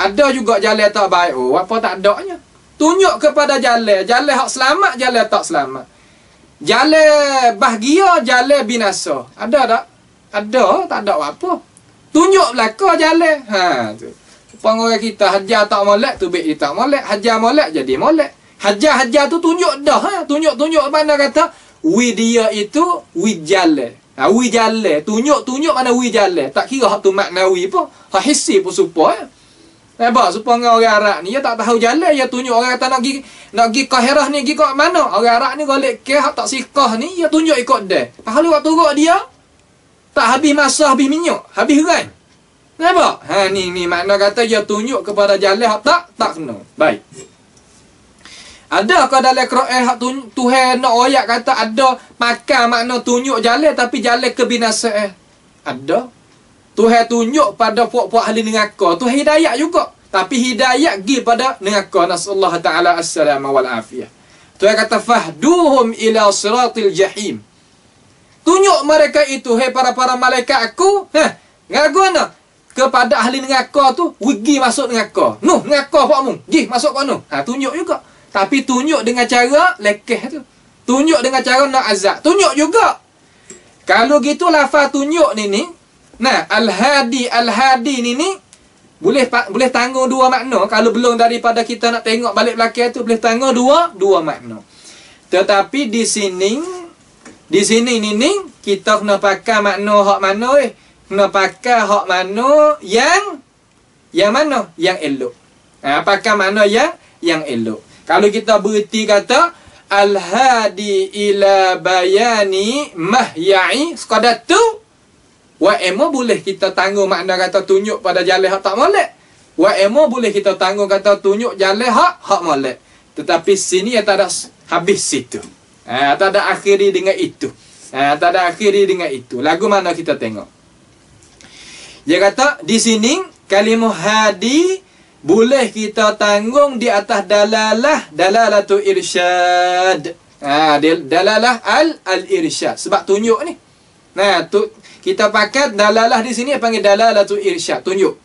Ada juga jalan tak baik. Apa tak adanya? Tunjuk kepada jalan. Jalan hak selamat, jalan tak selamat. Jalan bahagia, jalan binasa. Ada tak? Ada, tak ada apa. Tunjuk belaka jalan. Tu. Orang kita hajar tak molek, tu baik dia tak molek. Hajar molek, jadi molek. Hajar tu tunjuk dah. Tunjuk mana kata? Wi dia itu, wi jalan. Wi jalan. Tunjuk mana wi jalan. Tak kira hak tu maknawi pun. Hak hissi pun supaya. Nampak? Supaya orang Arab ni, dia tak tahu jalan. Dia tunjuk orang kata nak pergi Kahirah ni, pergi kat mana? Orang Arab ni golek ke, hak tak sikah ni, dia tunjuk ikut dia. Pahala waktu turut dia, tak habis masa, habis minyak, habis ran. Nampak? Ni makna kata dia tunjuk kepada jalan hak tak kena. Baik. Adakah dalam Quran hak Tuhan nak ayat kata ada makan makna tunjuk jalan tapi jalan kebinasaan? Ada. Tuhan tunjuk pada puak-puak ahli neraka. Tuhan hidayat juga. Tapi hidayat pergi pada neraka. Nasallahu ta'ala as-salama wal afiyah. Tuhan kata fahduhum ila siratil jahim. Tunjuk mereka itu, para malaikat aku. Ngagu mana? Kepada ahli neraka tu, pergi masuk neraka. Neraka pakmu. Pergi masuk kau tunjuk juga. Tapi tunjuk dengan cara lekeh tu. Tunjuk dengan cara nak azab. Tunjuk juga. Kalau gitu lafaz tunjuk ni. Nah, al-hadi ni boleh tanggung dua makna. Kalau belum daripada kita nak tengok balik belakang tu, boleh tanggung dua makna. Tetapi di sini ni kita kena pakai makna hak mana kena pakai hak mana yang mana? Yang elok. Pakai makna yang elok. Kalau kita bererti kata al-hadi ila bayani mahya'i sekadar tu, wa emo boleh kita tanggung makna kata tunjuk pada jalan hak tak molek. Wa emo boleh kita tanggung kata tunjuk jalan hak molek. Tetapi sini tak ada habis situ. Tak ada akhiri dengan itu. Tak ada akhiri dengan itu. Lagu mana kita tengok? Dia kata di sini kalimah hadi boleh kita tanggung di atas dalalatul irsyad. Dalalah al-irsyad. Sebab tunjuk ni. Kita pakai dalalah di sini panggil dalalatul irsyad, tunjuk.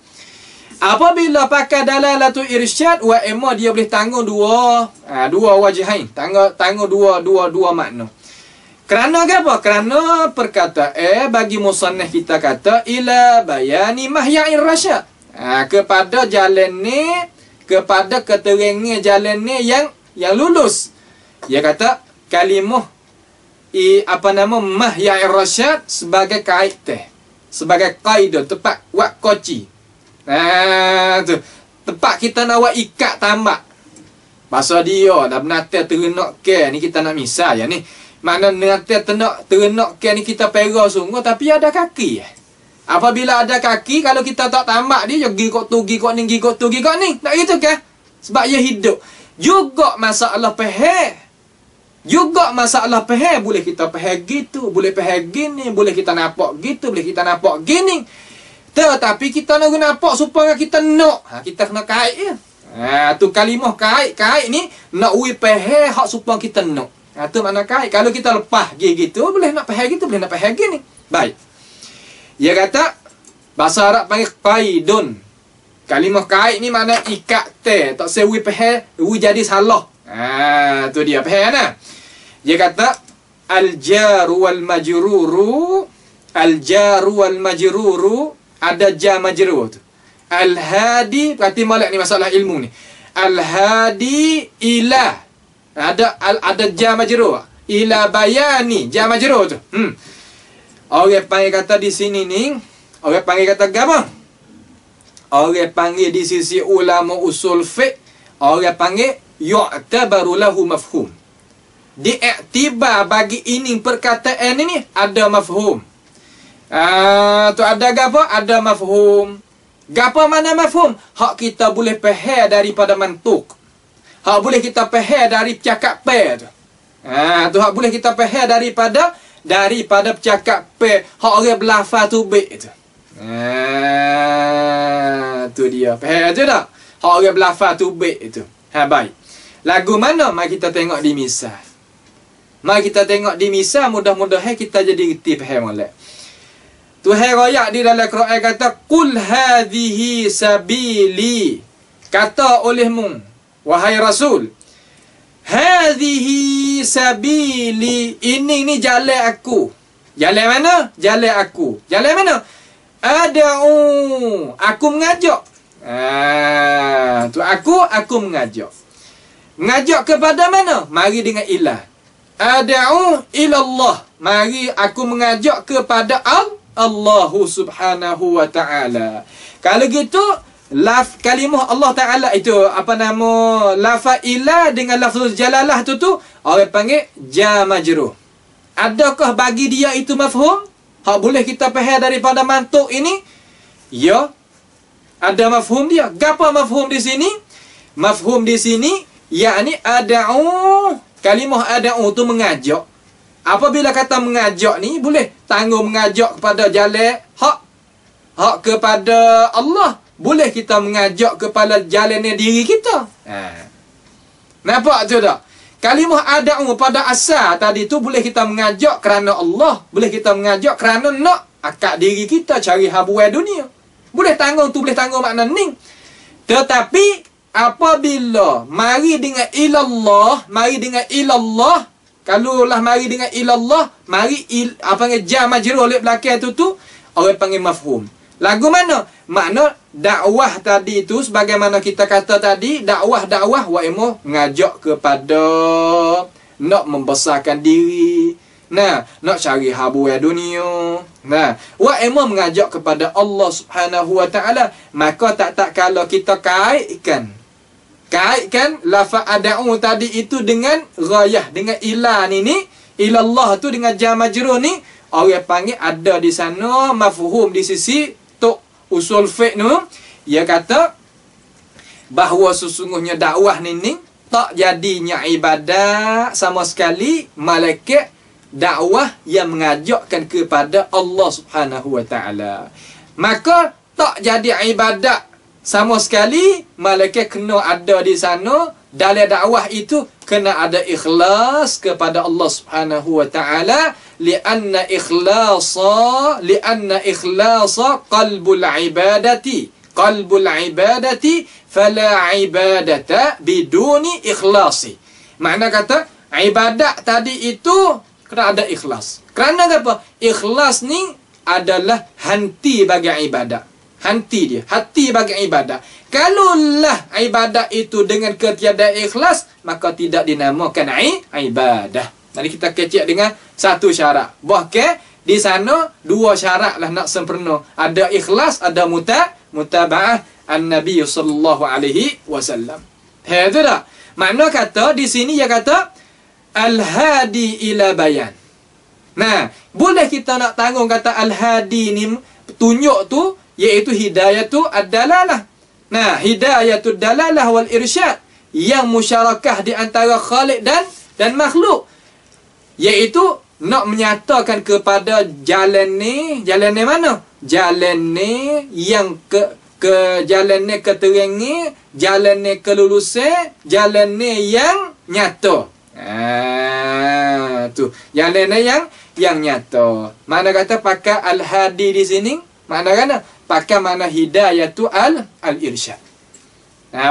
Apabila pakai dalalatul irsyad, wa imma dia boleh tanggung dua wajahain. Tanggung dua makna. Kerana apa? Kerana perkataan bagi musannaf kita kata ila bayani mahya'ir rasyad. Kepada jalan ni, kepada keterangan jalan ni yang lulus. Dia kata kalimah mahya'ir rasyad sebagai kaidah, sebagai kaidah tepat wak koci. Tu tempat kita nak buat ikat tambak. Bahasa dia dah benata terenak ke ni kita nak misal ya ni. Makna benata terenak ke ni kita pera sungguh tapi ada kaki. Apabila ada kaki, kalau kita tak tambak dia pergi kok tu, pergi kok ni, pergi kok tu, pergi kok ni. Tak gitu ke? Sebab dia hidup. Juga masalah peheh. Juga masalah peheh boleh kita peheh gitu, boleh peheh gini, boleh kita nampak gitu, boleh kita nampak gini. Tetapi kita nak nampak supaya kita nak. Kita kena kait je. Tu kalimah kait ni nak ui peheh hak supaya kita nak. Tu makna kait. Kalau kita lepas gitu, boleh nak peheh gitu, boleh nak peheh gini. Baik. Dia kata bahasa Arab panggil qaidun. Kalimah kait ni makna ikat teh, tak sewi peheh, ui jadi salah. Tu dia peheh nah. Dia kata al-jaru wal majruru ada ja majrur tu. Al-hadi berarti molek ni masalah ilmu ni. Al-hadi ila ada ja majrur. Ila bayani ja majrur tu. Orang panggil kata di sini ni, orang panggil kata apa? Orang panggil di sisi ulama usul fiqh, orang panggil yu'tabaru lahu mafhum. Diiktibar bagi ini perkataan ini ada mafhum. Tu ada apa? Ada mafhum. Gapa mana mafhum? Hak kita boleh faham daripada mantuk. Hak boleh kita faham dari cakap pe tu. Tu hak boleh kita faham daripada bercakap pe. Hak orang berlafaz tu baik tu. Tu dia. Faham tu tak? Hak orang berlafaz tu baik tu. Baik. Lagu mana? Mari kita tengok di misal. Mari kita tengok di misal, mudah-mudahan kita jadi reti faham molek. Tuhan royak di dalam Quran kata qul hadhihi sabili. Kata olehmu wahai rasul, hadhihi sabili, ini ni jalan aku. Jalan mana? Jalan aku. Jalan mana? Ad'u, aku mengajak. Tu aku mengajak. Mengajak kepada mana? Mari dengan ilah. Ad'u ila Allah. Mari aku mengajak kepada Allah subhanahu wa ta'ala. Kalau gitu, kalimah Allah ta'ala itu, lafaz ilah dengan lafaz jalalah tu orang panggil ja majrur. Adakah bagi dia itu mafhum? Hak boleh kita faham daripada mantuk ini? Ya. Ada mafhum dia. Gapa mafhum di sini? Mafhum di sini yakni ad'u, kalimah ad'u tu mengajak. Apabila kata mengajak ni boleh tanggung mengajak kepada jalan hak kepada Allah, boleh kita mengajak kepada jalannya diri kita. Nampak tu tak? Kalimah ad'u pada asal tadi tu boleh kita mengajak kerana Allah, boleh kita mengajak kerana nak akak diri kita cari habuai dunia. Boleh tanggung tu, boleh tanggung makna ni. Tetapi apabila mari dengan ilallah, kalau lah mari dengan ilallah, mari ja majrur oleh belakang tu orang panggil mafhum. Lagu mana? Makna dakwah tadi tu sebagaimana kita kata tadi, dakwah wa ilmu ngajak kepada nak membesarkan diri. Nak cari habuai dunia. Wa ilmu mengajak kepada Allah Subhanahu wa ta'ala. Maka tak kalau kita kaitkan lafaz ad'u tadi itu dengan ghayah, dengan ilah ni ilallah tu dengan ja majrur ni, orang panggil ada di sana mafhum di sisi tok usul fiqh tu. Dia kata bahawa sesungguhnya dakwah ni tak jadinya ibadat sama sekali malaikat dakwah yang mengajakkan kepada Allah Subhanahu wa taala. Maka tak jadi ibadat sama sekali malaikat kena ada di sana. Dalam dakwah itu kena ada ikhlas kepada Allah Subhanahu wa taala, lianna ikhlasa qalbul ibadati fala ibadata biduni ikhlasi. Makna kata ibadat tadi itu kena ada ikhlas. Kerana apa? Ikhlas ni adalah henti bagi ibadat. Henti dia, hati bagi ibadat. Kalaulah ibadat itu dengan ketiadaan ikhlas, maka tidak dinamakan ibadah. Jadi kita kecek dengan satu syarat. Bahkan di sana dua syarat lah nak sempurna. Ada ikhlas, ada mutaba'ah an-Nabi sallallahu alaihi wasallam. Itu dah. Makna kata di sini dia kata al-hadi ila bayan. Nah, boleh kita nak tanggung kata al-hadi ni tunjuk tu iaitu hidayatu ad-dalalah. Nah, hidayatu ad-dalalah wal irsyad yang musyarakah di antara khaliq dan makhluk, iaitu nak menyatakan kepada jalan ni mana? Jalan ni yang jalan ni keterangan, jalan ni kelulusan, jalan ni yang nyata. Tu jalan ni yang nyata. Mana kata pakai al-hadi di sini? Makna kan? Pakai makna hidayah tu al-irsyad.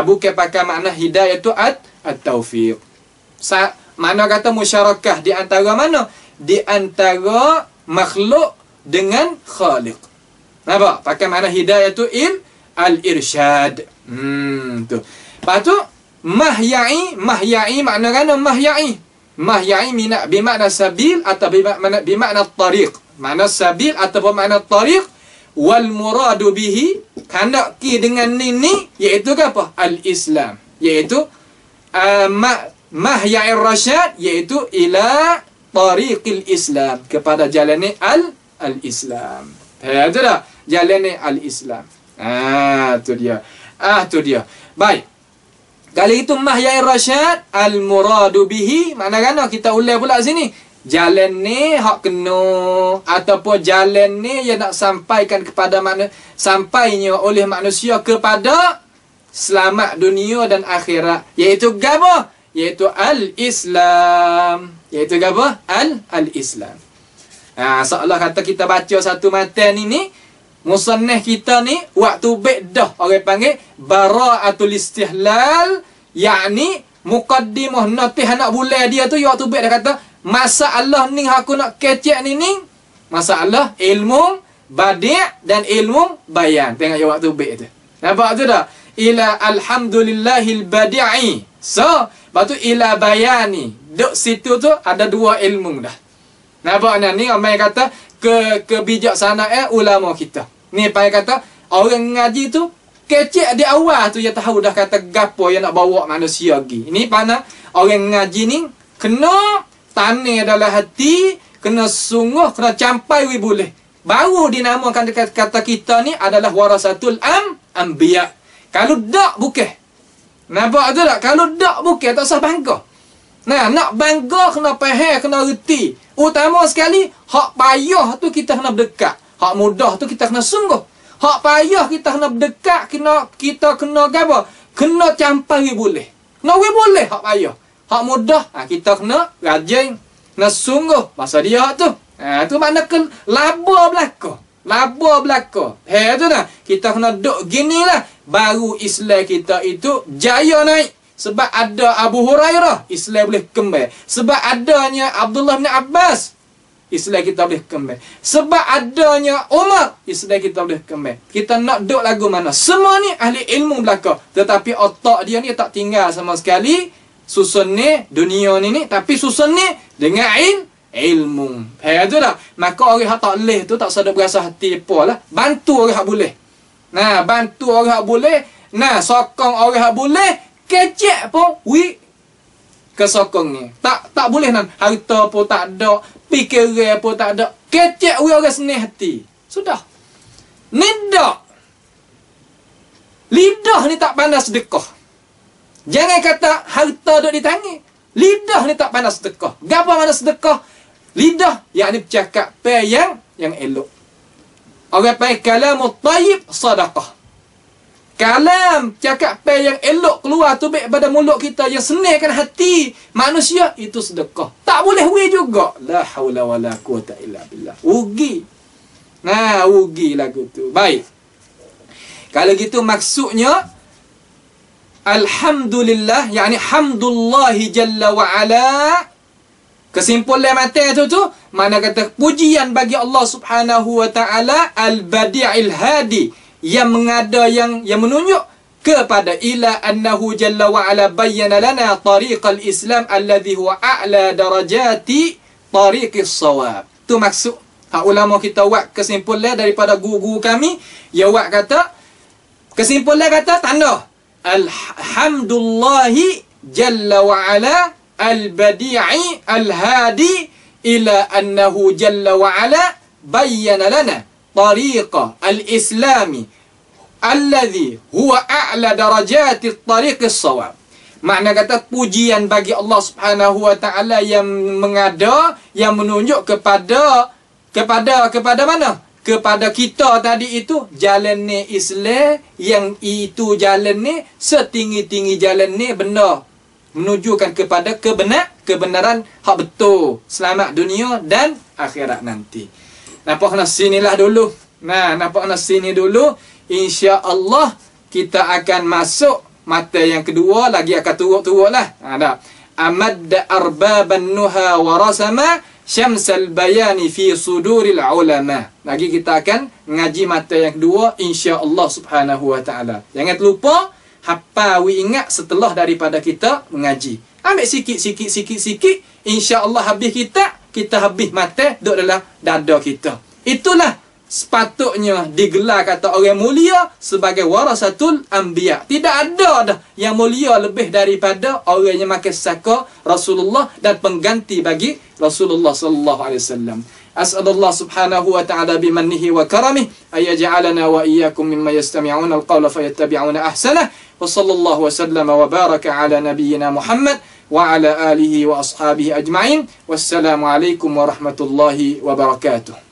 Bukan pakai makna hidayah tu at-taufiq. Makna kata musyarakah di antara mana? Di antara makhluk dengan khaliq. Nampak? Pakai makna hidayah tu al-irsyad. Tu. Lepas tu mahyai makna kan? Mahyai bimakna sabil atau bimakna tariq. Makna sabil atau bermakna tariq. Wal muradu bihi, hendak ki dengan ni iaitu apa? Al-Islam, iaitu mahya'ir rasyad, iaitu ila tariqil Islam, kepada jalan al-Islam. Itu dah jalan al-Islam. Tu dia. Tu dia. Baik. Kali itu mahya'ir rasyad al-muradu bihi, makna kan kita ulang pula sini. Jalan ni hak kena, ataupun jalan ni yang nak sampaikan kepada sampainya oleh manusia kepada selamat dunia dan akhirat, iaitu apa? Iaitu al-Islam. Iaitu apa? Al-Islam. Seolah kata kita baca satu matan ni, musannaf kita ni waktu bedah orang panggil bara'atul istihlal, yakni muqaddimah natih anak bulan dia tu waktu bed dia kata masalah ni aku nak kecek ni masalah ilmu badi' dan ilmu bayan. Tengok je waktu bed tu. Nampak tu dah? Ila alhamdulillahil badi'i. So, lepas tu ila bayani. Duk situ tu ada dua ilmu dah. Nampak ni ramai kata kebijaksanaan ulama kita. Ni pai kata orang ngaji tu kecek di awal tu dia tahu dah kata gapo yang nak bawa manusia pergi. Ini mana orang ngaji ni kena tanah dalam hati, kena sungguh, kena campai boleh. Baru dinamakan kata kita ni adalah warasatul anbiya. Kalau tak bukan. Nampak tu tak? Kalau tak bukan tak usah bangga. Nah, nak bangga kena faham, kena reti. Utama sekali hak payah tu kita kena berdekat. Hak mudah tu kita kena sungguh. Hak payah kita kena berdekat, kita kena apa? Kena campai boleh. Kena boleh hak payah. Hak mudah, kita kena rajin, kena sungguh. Masa dia tu. Tu makna laba belaka. Laba belaka. Tu dah. Kita kena duk gini lah. Baru Islam kita itu jaya naik. Sebab ada Abu Hurairah, Islam boleh kembali. Sebab adanya Abdullah bin Abbas, Islam kita boleh kembali. Sebab adanya Umar, Islam kita boleh kembali. Kita nak duk lagu mana? Semua ni ahli ilmu belaka. Tetapi otak dia ni tak tinggal sama sekali. Susun ni, dunia ni, tapi susun ni dengan ilmu. Itu dah. Maka orang yang tak boleh tu tak sedap berasa hati apa lah. Bantu orang yang boleh. Nah, bantu orang yang boleh. Nah, sokong orang yang boleh. Kecek pun, kesokong ni. Tak boleh nan. Harta pun tak ada. Fikiran pun tak ada. Kecek orang senang hati. Sudah. Ni tak. Lidah ni tak pandai sedekah. Jangan kata harta duduk di tangan. Lidah ni tak pandai sedekah. Gapo mana sedekah? Lidah, yakni bercakap yang elok. Orang panggil kalamut tayyib sedekah. Kalam, cakap yang elok keluar tu baik pada mulut kita, yang senangkan hati manusia, itu sedekah. Tak boleh rugi juga. La haula wala quwata illa billah. Rugi. Nah, rugi lagu tu. Baik. Kalau gitu maksudnya alhamdulillah, yakni hamdullahi jalla wa ala. Kesimpulan mata tu mana kata pujian bagi Allah Subhanahu wa taala al-badi'il hadi, yang mengada yang menunjuk kepada ila annahu jalla wa ala bayyana lana tariqal Islam alladhi huwa a'la darajati tariqis shawab. Tu maksud hak ulama kita buat kesimpulan daripada guru-guru kami, ya buat kata kesimpulan kata tanda alhamdulillahi jalla wa ala al-badi'i al-hadi ila annahu jalla wa ala bayyana lana tariqa al-islami alladhi huwa a'la darajati tariqis shawab. Makna kata pujian bagi Allah Subhanahu wa taala yang mengada, yang menunjuk kepada mana? Kepada kita tadi itu jalan ni Islam, yang itu jalan ni setinggi-tinggi jalan ni benda menunjukkan kepada kebenaran hak betul, selamat dunia dan akhirat nanti. Nampak nak sinilah dulu. Nah, nampak nak sini dulu. Insya-Allah kita akan masuk mata yang kedua, lagi akan turut-turutlah. Ada amadda arbaban nuha wa rasama syamsal bayani fi suduril ulama. Lagi kita akan ngaji mata yang kedua insya-Allah Subhanahu wa taala. Jangan lupa hafal ingat setelah daripada kita mengaji. Ambil sikit insya-Allah habis kita habis mata duduk dalam dada kita. Itulah sepatutnya digelar kata orang mulia sebagai warasatul anbiya. Tidak ada dah yang mulia lebih daripada orang yang makan saka Rasulullah dan pengganti bagi Rasulullah sallallahu alaihi wasallam. As'alullah subhanahu wa ta'ala bimannihi wa karamih ayaj'alana wa iyyakum mimma yastami'una al-qawla fayattabi'una ahsanah. Wa sallallahu wa sallama wa baraka ala nabiyyina Muhammad wa ala alihi wa ashabihi ajma'in. Wassalamu alaikum warahmatullahi wabarakatuh.